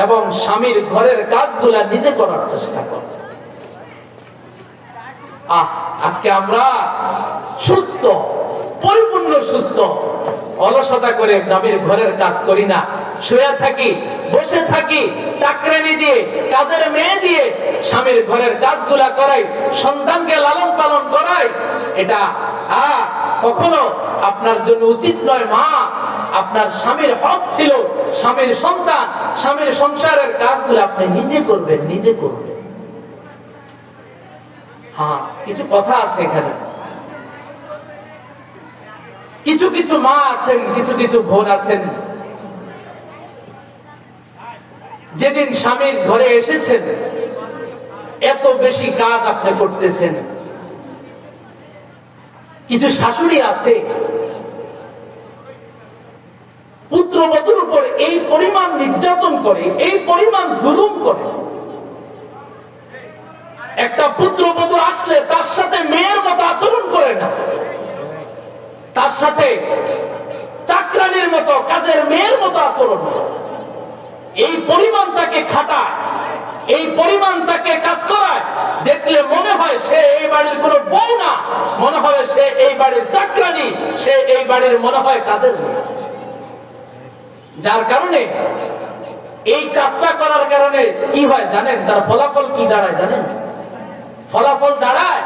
এবং স্বামীর ঘরের কাজগুলা নিজে করার চেষ্টা করো। আজকে আমরা সুস্থ, পরিপূর্ণ সুস্থ, অলসতা করে স্বামীর ঘরের কাজ করি না, শুয়ে থাকি, বসে থাকি, চাকরানি দিয়ে, কাজের মেয়ে দিয়ে স্বামীর ঘরের কাজগুলা করাই, সন্তানকে লালন পালন করাই, এটা কখনো আপনার জন্য উচিত নয়। মা, আপনার স্বামীর হক ছিল, স্বামীর সন্তান, স্বামীর সংসারের কাজগুলো আপনি নিজে করবেন, নিজে করবেন। হ্যাঁ, কিছু কথা আছে এখানে। কিছু কিছু মা আছেন, কিছু কিছু বোন আছেন, যেদিন স্বামীর ঘরে এসেছেন এত বেশি কাজ আপনি করতেছেন। কিছু শাশুড়ি আছে পুত্রবধূর উপর এই পরিমাণ নির্যাতন করে, এই পরিমাণ জুলুম করে। একটা পুত্রবধূ আসলে তার সাথে মেয়ের মতো আচরণ করে না, তার সাথে চাকরানির মতো, কাজের মেয়ের মতো আচরণ করে। এই পরিমাণ তাকে খাটায়, এই পরিমাণ তাকে কাজ করায়, দেখলে মনে হয় সে এই বাড়ির কোনো বউ না, মনে হয় সে এই বাড়ির চাকরানি, সে এই বাড়ির মনে হয় কাজের মেয়ে। যার কারণে এই কাজটা করার কারণে কি হয় জানেন? তার ফলাফল কি দাঁড়ায় জানেন? ফলাফল দাঁড়ায়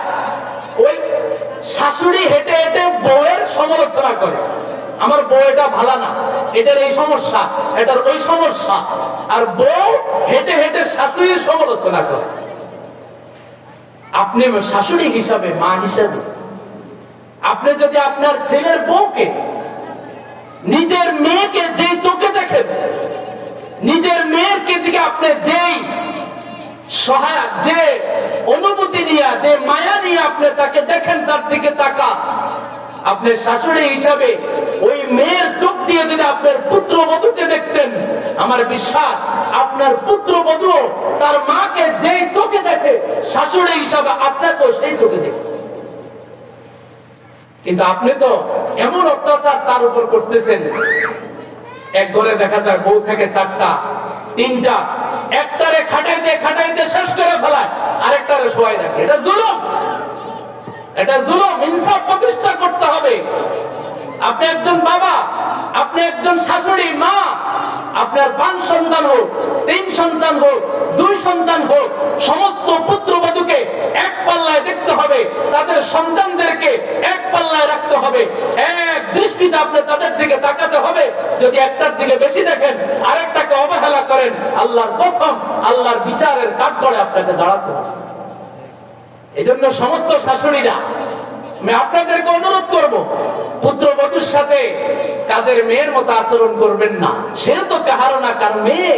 ওই শাশুড়ি হেঁটে হেঁটে বউয়ের সমালোচনা করে, আমার বউ এটা ভালো না, এটার এই সমস্যা, এটার ওই সমস্যা। আর বউ হেঁটে হেঁটে শাশুড়ির সমালোচনা করে। আপনি শাশুড়ি হিসাবে, মা হিসাবে, আপনি যদি আপনার ছেলের বউকে, নিজের মেয়েকে যে চোখে দেখেন, নিজের মেয়ের দিকে আপনি যেই সহায়ক, যে অনুভূতি নিয়ে, যে মায়া নিয়ে আপনি তাকে দেখেন, তার দিকে তাকা, আপনি শাশুড়ি হিসাবে ওই মেয়ের চোখ দিয়ে যদি আপনার পুত্রবধূকে দেখতেন, আমার বিশ্বাস আপনার পুত্রবধূ তার মাকে যেই চোখে দেখে, শাশুড়ি হিসাবে আপনাকেও সেই চোখে দেখে। কিন্তু আপনি তো এমন অত্যাচার তার উপর করতেছেন। এক ঘরে দেখা যায় বউ থেকে 4টা 3টা, একটারে খাটাইতে খাটাইতে শেষ করে ফেলায়, আরেকটারে শোয়াই রাখে। এটা জুলুম, এটা জুলুম। ইনসাফ প্রতিষ্ঠা করতে হবে। আপনি একজন বাবা, আপনি একজন শাশুড়ি, মা, আপনার 5 সন্তান হোক, 3 সন্তান হোক, 2 সন্তান হোক, সমস্ত পুত্রবধূকে এক পাল্লায় দেখতে হবে, তাদের সন্তানদেরকে এক পাল্লায় রাখতে হবে, এক দৃষ্টিতে আপনি তাদের দিকে তাকাতে হবে। যদি একটার দিকে বেশি দেখেন, আরেকটাকে অবহেলা করেন, আল্লাহর কসম, আল্লাহর বিচারের কাঠগড়ে আপনাকে দাঁড়াতে হবে। এজন্য সমস্ত শাশুড়িরা, আমি আপনাদেরকে অনুরোধ করব, পুত্রবধূর সাথে কাজের মেয়ের মতো আচরণ করবেন না। সে তো কাহারো না কার মেয়ে।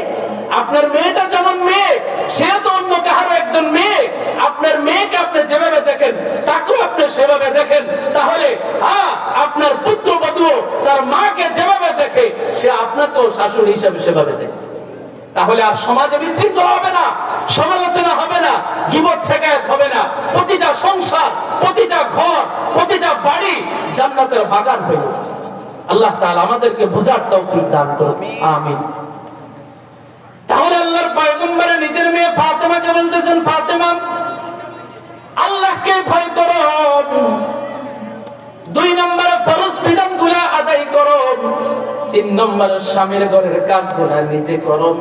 আপনার মেয়েটা যেমন মেয়ে, সে তো অন্য কাহারো একজন মেয়ে। আপনার মেয়েকে আপনি যেভাবে দেখেন, তাকেও আপনি সেভাবে দেখেন। তাহলে আপনার পুত্রবধূ তার মাকে যেভাবে দেখে, সে আপনাকেও শাশুড়ি হিসাবে সেভাবে দেখে। তাহলে আর সমাজে বিশৃঙ্খলা হবে না, সমালোচনা হবে না, গীবত শেখায়ত হবে না। প্রতিটা সংসার, প্রতিটা ঘর, প্রতিটা বাড়ি জান্নাতের বাগান হইল। আল্লাহ তাআলা আমাদেরকে বুঝার তৌফিক দান করুন, আমিন। তাহলে আল্লাহর পয়গম্বর নিজের মেয়ে ফাতেমাকে বলতেছেন, ফাতেমা, আল্লাহকে ভয় করো। 2 নম্বরে ফরজ বিধানগুলো আদায় করো। 3 নম্বরে স্বামীর ঘরের কাজগুলো নিজে করো।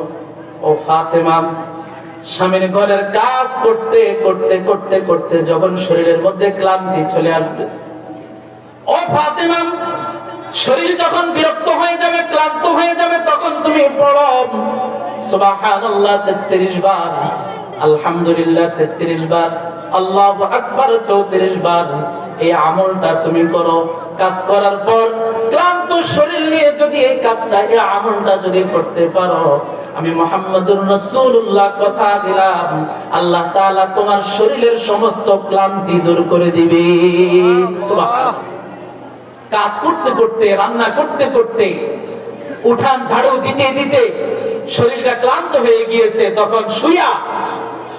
ও ফাতেমা, স্বামীর ঘরের কাজ করতে করতে করতে করতে যখন শরীরের মধ্যে ক্লান্তি চলে আসবে, ও ফাতেমা, শরীর যখন বিরক্ত হয়ে যাবে, ক্লান্ত হয়ে যাবে, তখন তুমি পড়ো সুবহানাল্লাহ 33 বার, আলহামদুলিল্লাহ 33 বার, আল্লাহু আকবার 34 বার। এই আমলটা তুমি করো। কাজ করার পর ক্লান্ত শরীর নিয়ে যদি এই কাজটা, এই আমলটা যদি করতে পারো, আমি মুহাম্মদুর রাসূলুল্লাহ কথা দিলাম, আল্লাহ তাআলা তোমার শরীরের সমস্ত ক্লান্তি দূর করে দিবে। সুবহানাল্লাহ। কাজ করতে করতে, রান্না করতে করতে, উঠান ঝাড়ু দিতে দিতে শরীরটা ক্লান্ত হয়ে গিয়েছে, তখন শুয়া,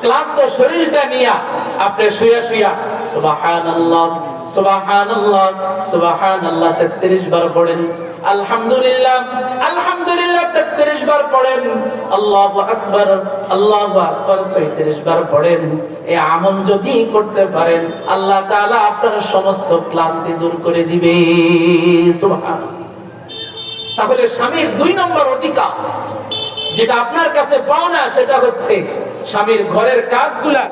ক্লান্ত শরীরটা নিয়ে আপনি শুয়া শুয়া সুবহানাল্লাহ সুবহানাল্লাহ সুবহানাল্লাহ 33 বার পড়েন, আলহামদুলিল্লাহ আলহামদুলিল্লাহ 33 বার পড়েন, আল্লাহু আকবার 34 বার পড়েন। এই আমল যদি করতে পারেন, আল্লাহ তাআলা আপনার সমস্ত ক্লান্তি দূর করে দিবে। সুবহানাল্লাহ। তাহলে স্বামীর 2 নম্বর অধিকার, যেটা আপনার কাছে পাও না সেটা হচ্ছে স্বামীর ঘরের কাজগুলা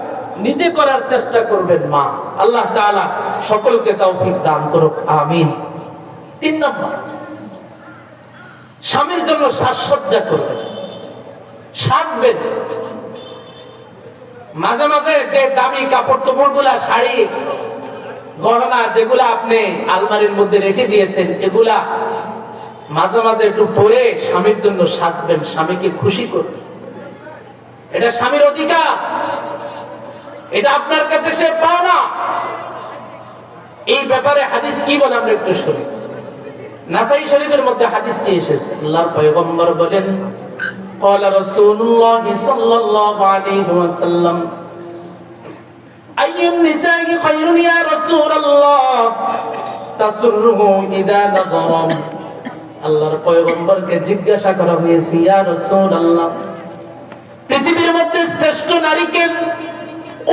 নিজে করার চেষ্টা করবেন মা। আল্লাহ তাআলা সকলকে তৌফিক দান করুক, আমিন। 3 নম্বর, স্বামীর জন্য সাজসজ্জা করবেন, সাজবেন। মাঝে মাঝে যে দামি কাপড় চোপড় গুলা, শাড়ি গহনা যেগুলা আপনি আলমারির মধ্যে রেখে দিয়েছেন, এগুলা মাঝে মাঝে একটু পরে স্বামীর জন্য সাজবেন, স্বামীকে খুশি করবেন। এটা স্বামীর অধিকার, এটা আপনার কাছে সে পাও না। এই ব্যাপারে হাদিস কি বলে আমরা একটু শুনি। নাসাই শরীফের মধ্যে হাদিসটি এসেছে। আল্লাহর পয়গম্বর বলেন, قال رسول الله صلى الله عليه وسلم أي النساء خير يا رسول الله تسره إذا نظر। আল্লাহর পয়গম্বরকে জিজ্ঞাসা করা হয়েছে, ইয়া রাসূলুল্লাহ, পৃথিবীর মধ্যে শ্রেষ্ঠ নারী কে,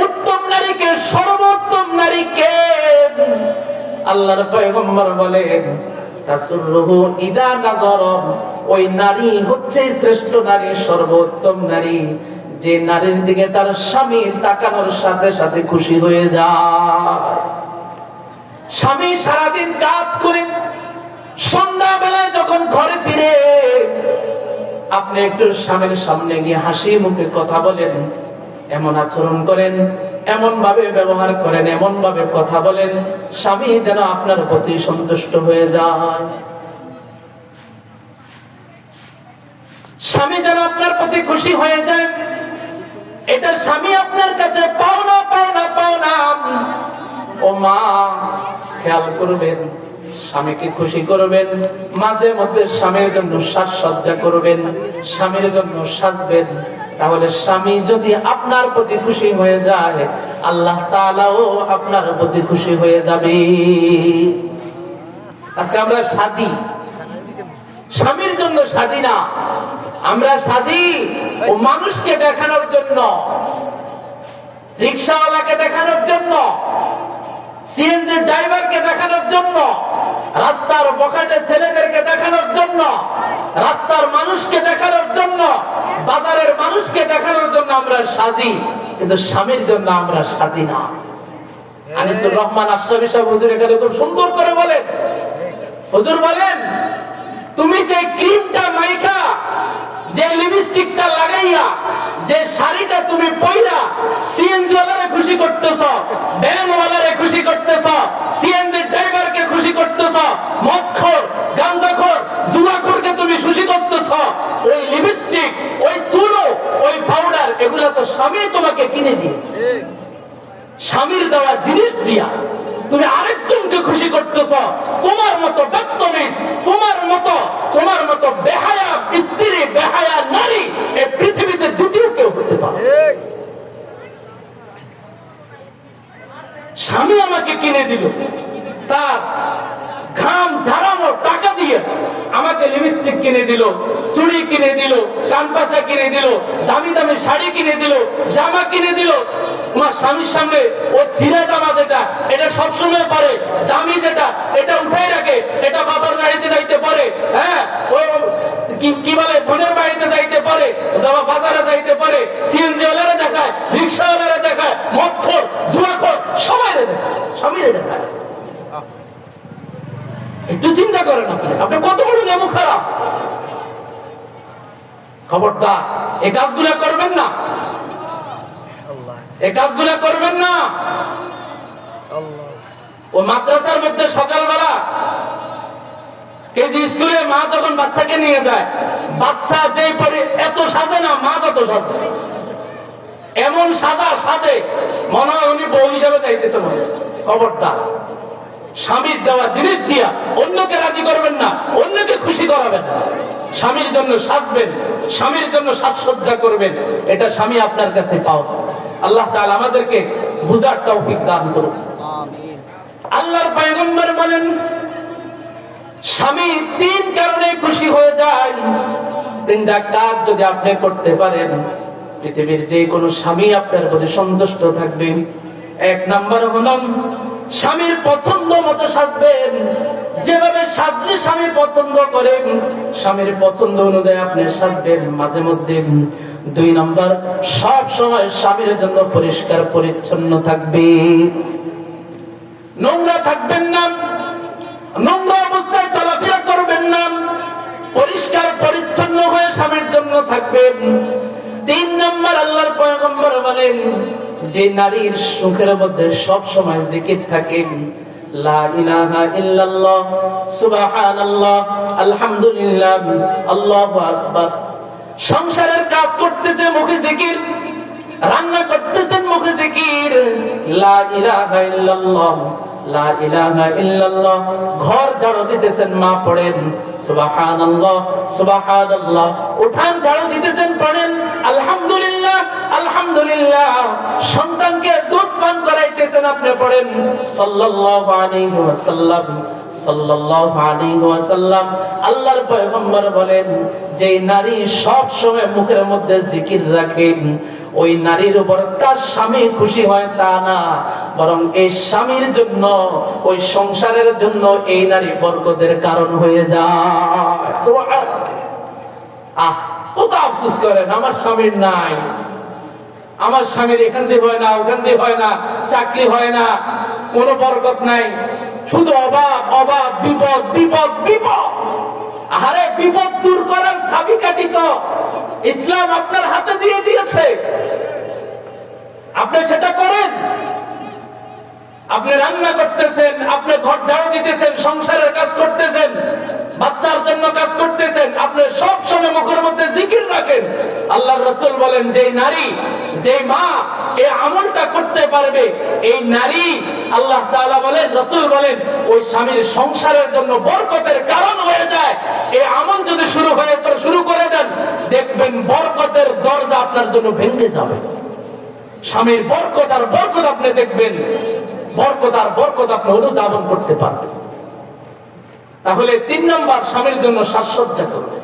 উত্তম নারী কে, সর্বোত্তম নারী কে? আল্লাহর পয়গম্বর বলেন, তাসুররুহু ইদা নাযার, ওই নারী হচ্ছে শ্রেষ্ঠ নারী, সর্বোত্তম নারী, যে নারীর দিকে তার স্বামী তাকানোর সাথে সাথে খুশি হয়ে যায়। স্বামী সারাদিন কাজ করে সন্ধ্যা বেলায় যখন ঘরে ফিরে, আপনি একটু স্বামীর সামনে গিয়ে হাসি মুখে কথা বলেন, এমন আচরণ করেন, এমন ভাবে ব্যবহার করেন, এমন ভাবে কথা বলেন, স্বামী যেন আপনার প্রতি সন্তুষ্ট হয়ে যায়, স্বামী যেন আপনার প্রতি খুশি হয়ে যায়। এটা স্বামী আপনার কাছে পাওনা পাওনা পাওনা। ও মা, খেয়াল করবেন, স্বামীকে খুশি করবেন, মাঝে মধ্যে স্বামীর জন্য সাজসজ্জা করবেন, স্বামীর জন্য সাজবেন। তাহলে স্বামী যদি আপনার প্রতি খুশি হয়ে যায়, আল্লাহ তাআলাও আপনার প্রতি খুশি হয়ে যাবে। আজকে আমরা সাজি, স্বামীর জন্য সাজি না, আমরা সাজি ও মানুষকে দেখানোর জন্য, রিকশাওয়ালাকে দেখানোর জন্য, সিএনজি ড্রাইভারকে দেখানোর জন্য, রাস্তার বখাটে ছেলেদেরকে দেখানোর জন্য, রাস্তার মানুষকে দেখানোর জন্য, বাজারের মানুষকে দেখানোর জন্য আমরা সাজি, কিন্তু স্বামীর জন্য আমরা সাজি না। আনিসুর রহমান আশরাফি সাহেব হুজুর এখানে খুব সুন্দর করে বলেন, হুজুর বলেন, তুমি যে ক্রিমটা মাইখা, যে লিপস্টিকটা লাগাইয়া, যে শাড়িটা তুমি পয়রা সিএনজি ওয়ালারে খুশি করতেছ, ভ্যান ওয়ালারে খুশি করতেছ, সিএনজি ড্রাইভারকে খুশি করতেছ, মদখোর, গাঁজাখোর, জুয়াখোরকে তুমি খুশি করতেছ, ওই লিপস্টিক, ওই চুলো, ওই পাউডার, এগুলা তো স্বামী তোমাকে কিনে দিয়েছে। স্বামীর দেওয়া জিনিস দিয়া তুমি আরেকজনকে খুশি করতেছ। তোমার মতো বদতমিজ, তোমার মতো বেহায়া স্ত্রী, বেহায়া নারী এই পৃথিবীতে দ্বিতীয় কেউ হতে পারে। স্বামী আমাকে কিনে দিল, তার ঘাম ঝাড়ানো টাকা দিয়ে আমাকে লিপস্টিক কিনে দিল, চুড়ি কিনে দিল, কানপাশা কিনে দিল, দামি দামি শাড়ি কিনে দিল, জামা কিনে দিল। তোমার স্বামীর সামনে ও ছিঁড়া জামা যেটা, এটা সবসময় পরে, দামি যেটা, এটা উঠাই রাখে, এটা বাবার বাড়িতে যাইতে পারে, হ্যাঁ, ওই কি বলে, বোনের বাড়িতে যাইতে পারে, বাজারে যাইতে পারে, সিএনজি ওয়ালারে দেখায়, রিক্সা ওয়ালারে দেখায়, মদখোর, জুয়াখোর, সবাই দেখায়, স্বামীরে দেখায়। একটু চিন্তা করেন, আপনি কত বড় নেমু খারাপ। খবরদার এই কাজগুলা করবেন না, এই কাজগুলা করবেন না। ও মাদ্রাসার মধ্যে সকালবেলা কেজি স্কুলে মা যখন বাচ্চাকে নিয়ে যায়, বাচ্চা যে পরে এত সাজে না, মা যত সাজে, এমন সাজে মনে হয় উনি বউ হিসাবে যাইতেছে মনে। খবরদার, স্বামীর দেওয়া জিনিস দিয়া অন্যকে রাজি করবেন না, অন্যকে খুশি করাবেন না। স্বামীর জন্য সাজবেন, স্বামীর জন্য সাজসজ্জা করবেন, এটা স্বামী আপনার কাছে পাও। আল্লাহ তাআলা আমাদেরকে বুঝার তৌফিক দান করুন, আমিন। আল্লাহর পয়গম্বর বলেন, স্বামী 3 কারণে খুশি হয়ে যায়। 3টা কাজ যদি আপনি করতে পারেন, পৃথিবীর যে কোনো স্বামী আপনার প্রতি সন্তুষ্ট থাকবে। 1 নাম্বার হলো স্বামীর পছন্দ মতো সাজবেন, যেভাবে সাজলে স্বামী পছন্দ করে স্বামীর পছন্দ অনুযায়ী আপনি সাজবেন। মাঝে মধ্যে 2 নম্বর, সব সময় স্বামীর জন্য পরিষ্কার পরিচ্ছন্ন থাকবে, নোংরা থাকবেন না, নোংরা অবস্থায় চলাফেরা করবেন না, পরিষ্কার পরিচ্ছন্ন হয়ে স্বামীর জন্য থাকবেন। 3 নম্বর, আল্লাহর পয়গম্বর বলেন যে নারীর সুখের মধ্যে সব সময় জিকির থাকে, লা ইলাহা ইল্লাল্লাহ, সুবহানাল্লাহ, আলহামদুলিল্লাহ, আল্লাহু আকবার। সংসারের কাজ করতেছে মুখে জিকির, রান্না করতেছেন মুখে জিকির, লা ইলাহা ইল্লাল্লাহ, লা ইলাহা ইল্লাল্লাহ। ঘর ঝাড়ু দিতেছেন, মা পড়েন সুবহানাল্লাহ, সুবহানাল্লাহ। উঠান ঝাড়ু দিতেছেন, পড়েন আলহামদুলিল্লাহ, আলহামদুলিল্লাহ। সন্তানকে দুধ পান করাইতেছেন, আপনি পড়েন সাল্লাল্লাহু আলাইহি ওয়াসাল্লাম, সাল্লাল্লাহু আলাইহি ওয়াসাল্লাম। আল্লাহর পয়গম্বর বলেন যে নারী সব সময় মুখের মধ্যে জিকির রাখে, ওই নারীর উপর তার স্বামী খুশি হয় তা না, বরং এই স্বামীর জন্য, ওই সংসারের জন্য এই নারী বরকতের কারণ হয়ে যায়। কত আফসোস করেন, আমার স্বামীর নাই, আমার স্বামীর এখান দিয়ে হয় না, ওখান দিয়ে হয় না, চাকরি হয় না, কোনো বরকত নাই, শুধু অভাব, অভাব, বিপদ, বিপদ, বিপদ। আরে বিপদ দূর করার চাবিকাঠি তো ইসলাম আপনার হাতে দিয়ে দিয়েছে, আপনি সেটা করেন। আপনি রান্না করতেছেন, আপনি ঘর ঝাড়ু দিতেছেন, সংসারের কাজ করতেছেন, বাচ্চার জন্য কাজ করতেছেন, আপনি সব সময় মুখের মধ্যে জিকির রাখেন। আল্লাহর রাসূল বলেন যে নারী, যে মা এই আমলটা করতে পারবে, এই নারী, আল্লাহ তাআলা বলেন, রাসূল বলেন, ওই স্বামীর সংসারের জন্য বরকতের কারণ হয়ে যায়। এই আমল যদি শুরু করে দেন, দেখবেন বরকতের দরজা আপনার জন্য ভেঙে যাবে। স্বামীর বরকত আর বরকত আপনি দেখবেন, বরকত আর বরকত আপনি অনুধাবন করতে পারবেন। তাহলে 3 নম্বর, স্বামীর জন্য সাজসজ্জা করবে।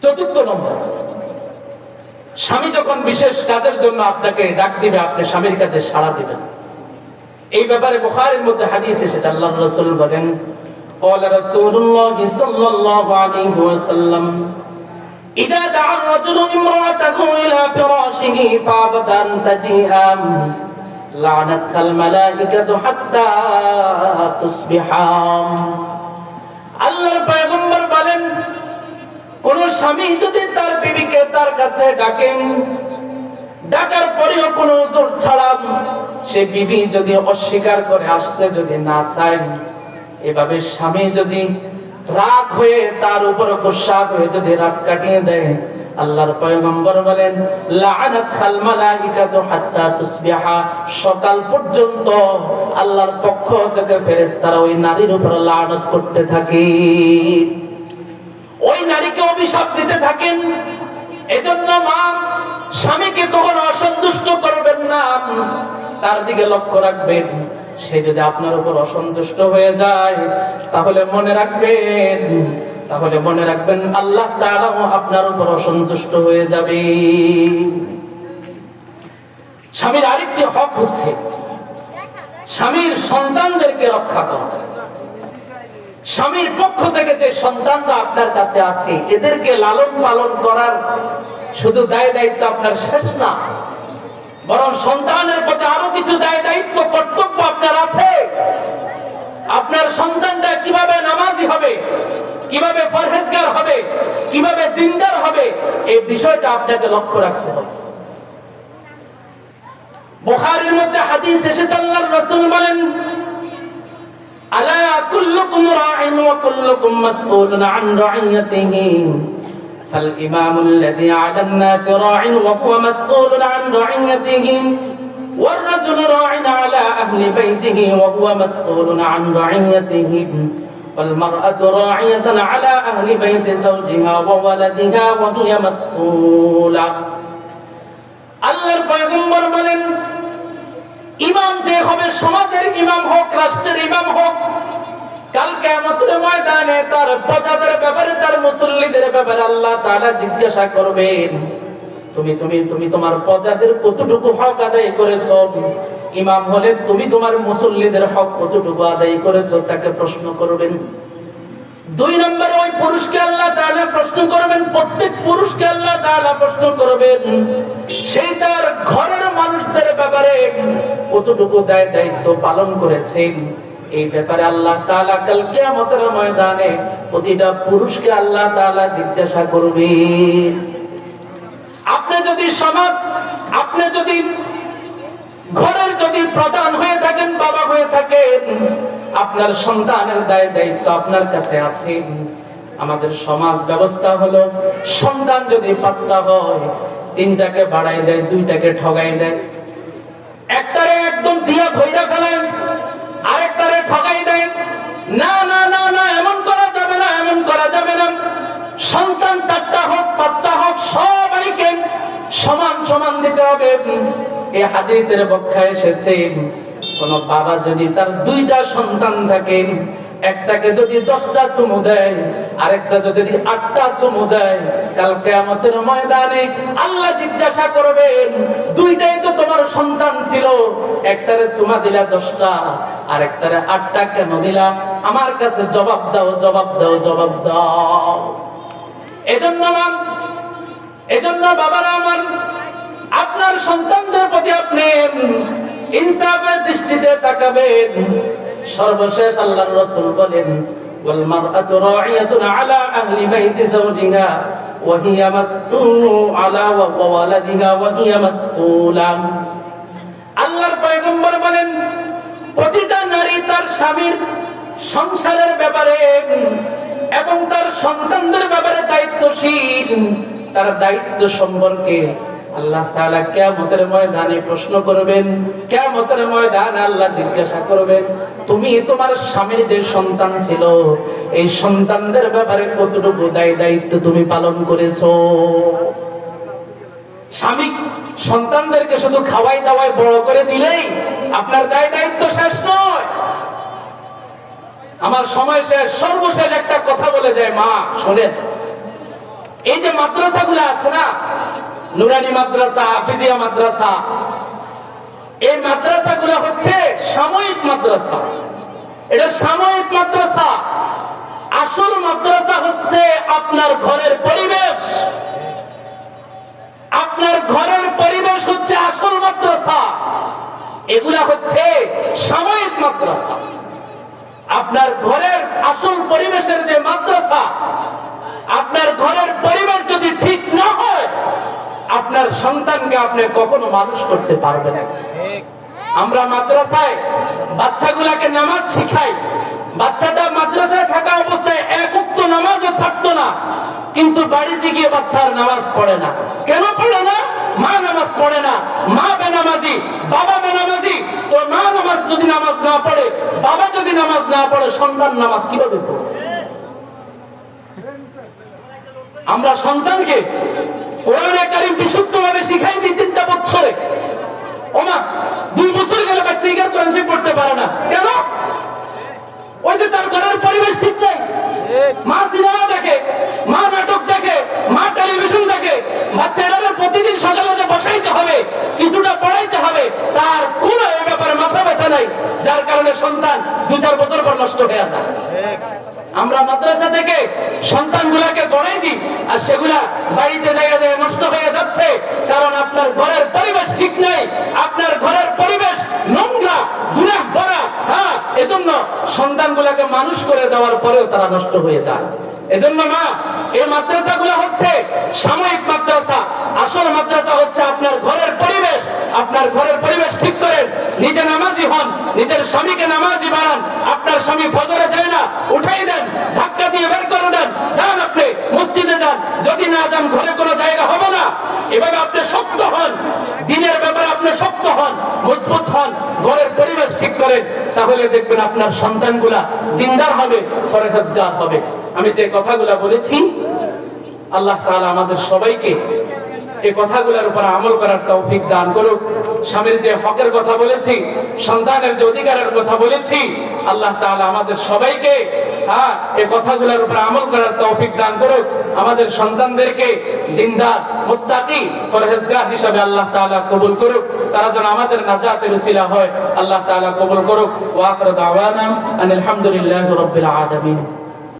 4 নম্বর, স্বামী যখন বিশেষ কাজের জন্য আপনাকে ডাক দিবে, আপনি স্বামীর কাছে সাড়া দিবেন। এই ব্যাপারে বুখারীর মধ্যে হাদিস এসেছে, আল্লাহর রাসূল বলেন, قال رسول الله صلى الله عليه وسلم إذا دعا الرجل امرأته إلى فراشه فأبت أن تجيء لعنتها الملائكة حتى تصبح। আল্লাহর পয়গম্বর বলেন, কোন স্বামী যদি তার বিবিকে তার কাছে ডাকেন, ডাকার পরেও কোনো ওযর ছাড়া সে বিবি যদি অস্বীকার করে, আসতে যদি না চায়, এভাবে স্বামী যদি রাগ হয়ে তার উপর গোসা হয়ে যদি রাগ কাটিয়ে দেয়, আল্লাহর পয়গম্বর বলেন লাআনাতহাল মালাইকাতু হাত্তা তুসবিহা, সকাল পর্যন্ত আল্লাহর পক্ষ থেকে ফেরেশতারা ওই নারীর উপর লানত করতে থাকে, ওই নারীকে অভিশাপ দিতে থাকেন। এজন্য মা স্বামীকে কখনো অসন্তুষ্ট করবেন না, তার দিকে লক্ষ্য রাখবেন। সে যদি আপনার উপর অসন্তুষ্ট হয়ে যায়, তাহলে মনে রাখবেন আল্লাহ তাআলাও আপনার উপর অসন্তুষ্ট হয়ে যাবে। স্বামীর আরেকটি হক হচ্ছে স্বামীর সন্তানদেরকে রক্ষা করা। স্বামীর পক্ষ থেকে যে সন্তানরা আপনার কাছে আছে, এদেরকে লালন পালন করার শুধু দায় দায়িত্ব আপনার শেষ না, বরং সন্তানের প্রতি আরো কিছু দায় দায়িত্ব, কর্তব্য আপনার আছে। আপনার সন্তানটা কিভাবে নামাজি হবে, কিভাবে পরহেজগার হবে, কিভাবে দিনদার হবে, এই বিষয়টা আপনাকে লক্ষ্য রাখতে হবে। বুখারীর মধ্যে হাদিস এসেছে, আল্লাহর রাসূল বলেন, আলা কুল্লুকুম রাঈন ওয়া কুল্লুকুম মাসউলুন আন রাইয়াতিহি فالإمام الذي على الناس راع وهو مسؤول عن رعيته والرجل راع على أهل بيته وهو مسؤول عن رعيته والمرأة راعية على أهل بيت زوجها وولدها وهي مسؤولة। আল্লাহর পয়গম্বর বলেন, ইমাম যে হবে, সমাজের ইমাম হোক, রাষ্ট্রের ইমাম হোক, কাল কিয়ামতের ময়দানে তার প্রজাদের ব্যাপারে, তার মুসল্লিদের ব্যাপারে আল্লাহ তাআলা জিজ্ঞাসা করবেন, তুমি তোমার প্রজাদের কতটুকু হক আদায় করেছো, ইমাম হলে তুমি তোমার মুসল্লিদের হক কতটুকু আদায় করেছো তাকে প্রশ্ন করবেন। 2 নম্বরে ওই পুরুষকে আল্লাহ তাআলা প্রশ্ন করবেন, প্রত্যেক পুরুষকে আল্লাহ তাআলা প্রশ্ন করবেন সেই তার ঘরের মানুষদের ব্যাপারে কতটুকু দায়িত্ব পালন করেছেন। এই ব্যাপারে আল্লাহ তাআলা কাল কিয়ামতের ময়দানে প্রতিটা পুরুষকে আল্লাহ তাআলা জিজ্ঞাসা করবেন। আপনি যদি ঘরের যদি প্রধান হয়ে থাকেন, বাবা হয়ে থাকেন, আপনার সন্তানের দায়িত্ব আপনার কাছে আছে। আমাদের সমাজ ব্যবস্থা হলো সন্তান যদি 5টা হয় 3টাকে বাড়াই দেয়, 2টাকে ঠগাই দেয়, একটারে একদম দিয়া ভইরা ফেলেন, আরেকটারে ঠগাই দেয়। না না না না, এমন করা যাবে না, এমন করা যাবে না। সন্তান 4টা হোক 5টা হোক সবাইকে সমান সমান দিতে হবে। এই হাদিসের ব্যাখ্যায় এসেছে কোন বাবা যদি তার 2টা সন্তান থাকে, একটাকে যদি 10টা চুমু দেয়, আরেকটা যদি 8টা চুমু দেয়, কাল কিয়ামতের ময়দানে আল্লাহ জিজ্ঞাসা করবেন 2টাই তো তোমার সন্তান ছিল, একটারে চুমা দিলা 10টা, আরেকটারে 8টা কেন দিলা? আমার কাছে জবাব দাও, জবাব দাও, জবাব দাও। এজন্য বাবারা আমার, আপনার সন্তানদের প্রতি আপনি ইনসাফের দৃষ্টিতে তাকাবেন। সর্বশেষ আল্লাহর রাসূল বলেন, ওয়াল মারআতু রা'ইয়াতুন আলা আহলি বাইতি যাওজিহা ওয়া হিয়া মাসউলু আলা ওয়ালাদিহা ওয়া হিয়া মাসউলা। আল্লাহর পয়গম্বর বলেন, প্রতিটা নারী তার স্বামীর সংসারের ব্যাপারে এবং তার সন্তানদের ব্যাপারে দায়িত্বশীল। তার দায়িত্ব সম্পর্কে আল্লাহ তাআলা কিয়ামতের ময়দানে প্রশ্ন করবেন। কিয়ামতের ময়দানে আল্লাহ জিজ্ঞাসা করবেন, তুমি তোমার স্বামীর যে সন্তান ছিল এই সন্তানদের ব্যাপারে কতটুকু দায়িত্ব তুমি পালন করেছো? স্বামী সন্তানদেরকে শুধু খাওয়াই দাওয়াই বড় করে দিলেই আপনার দায়িত্ব শেষ নয়। আমার সময় শেষ, সর্বশেষ একটা কথা বলে যায় মা শোনেন। এই যে মাদ্রাসাগুলো আছে না, নুরানি মাদ্রাসা, হাফিজিয়া মাদ্রাসা, এই মাদ্রাসাগুলো হচ্ছে সাময়িক মাদ্রাসা। এটা সাময়িক মাদ্রাসা। আসল মাদ্রাসা হচ্ছে আপনার ঘরের পরিবেশ। আপনার ঘরের পরিবেশ হচ্ছে আসল মাদ্রাসা। এগুলা হচ্ছে সাময়িক মাদ্রাসা। আপনার ঘরের আসল পরিবেশের যে মাদ্রাসা, আপনার ঘরের পরিবেশ যদি ঠিক না হয়, আপনার সন্তানকে আপনি কখনো মানুষ করতে পারবেন না। আমরা মাদ্রাসায় বাচ্চাগুলাকে নামাজ শিখাই। বাচ্চাটা মাদ্রাসায় থাকা অবস্থায় 1 ওয়াক্ত নামাজও ছাড়তো না, কিন্তু বাড়িতে গিয়ে বাচ্চার নামাজ পড়ে না। কেন পড়ে না? মা নামাজ পড়ে না, মা বেনামাজি, বাবা বেনামাজি। তো মা নামাজ যদি নামাজ না পড়ে, বাবা যদি নামাজ না পড়ে, সন্তান নামাজ কিভাবে পড়বে? আমরা সন্তানকে কোরআনে কারীম বিশুদ্ধভাবে শিখাই দিই 3টা বছরে। ওমা 2 বছর গেলে বাচ্চা ইগার কোরআন শরীফ পড়তে পারে না। কেন? ওই যে তার ঘরের পরিবেশ ঠিক নাই। মা সিনেমা দেখে, মা নাটক দেখে, মা টেলিভিশন দেখে। বাচ্চাটাকে প্রতিদিন সকালে যে বসাইতে হবে, কিছুটা পড়াইতে হবে, তার কোনো এই ব্যাপারে মাথা ব্যথা নাই, যার কারণে সন্তান 2-4 বছর পর নষ্ট হয়ে যায়। আমরা মাদ্রাসা থেকে সন্তানগুলাকে গড়াই দিই, আর সেগুলা বাড়িতে জায়গায় নষ্ট হয়ে যাচ্ছে, কারণ আপনার ঘরের পরিবেশ ঠিক নাই। আপনার ঘরের পরিবেশ নোংরা, গুনাহ ভরা। হ্যাঁ, এজন্য সন্তানগুলাকে মানুষ করে দেওয়ার পরেও তারা নষ্ট হয়ে যায়। এজন্য মা, এই মাদ্রাসাগুলো হচ্ছে সাময়িক মাদ্রাসা। আসল মাদ্রাসা হচ্ছে আপনার ঘরের পরিবেশ। আপনার ঘরের পরিবেশ ঠিক করেন, নিজে নামাজি হন, নিজের স্বামীকে নামাজি বানান। আপনার স্বামী ফজরে যায় না, উঠাই দেন, ধাক্কা দিয়ে বের করে দেন, যান আপনি মসজিদে যান। যদি না যান, ঘরে কোনো জায়গা হবে না। এভাবে আপনি শক্ত হন, দিনের ব্যাপারে আপনি শক্ত হন, মজবুত হন, ঘরের পরিবেশ ঠিক করেন, তাহলে দেখবেন আপনার সন্তানগুলা দিনদার হবে, ফরহেজগার হবে। আমি যে কথাগুলা বলেছি, আল্লাহ তাআলা আমাদের সবাইকে এই কথাগুলোর উপর আমল করার তৌফিক দান করুক। স্বামীর যে হকের কথা বলেছি, সন্তানের যে অধিকারের কথা বলেছি, আল্লাহ তাআলা আমাদের সবাইকে হ্যাঁ এই কথাগুলোর উপর আমল করার তৌফিক দান করুক। আমাদের সন্তানদেরকে দিনদার মুত্তাকি পরহেজগার হিসাবে আল্লাহ তাআলা কবুল করুক। তারা যেন আমাদের নাজাতের উসিলা হয়, আল্লাহ তাআলা কবুল করুক। ওয়া আখিরু দাওয়ানা আনিল হামদুলিল্লাহি রাব্বিল আলামিন।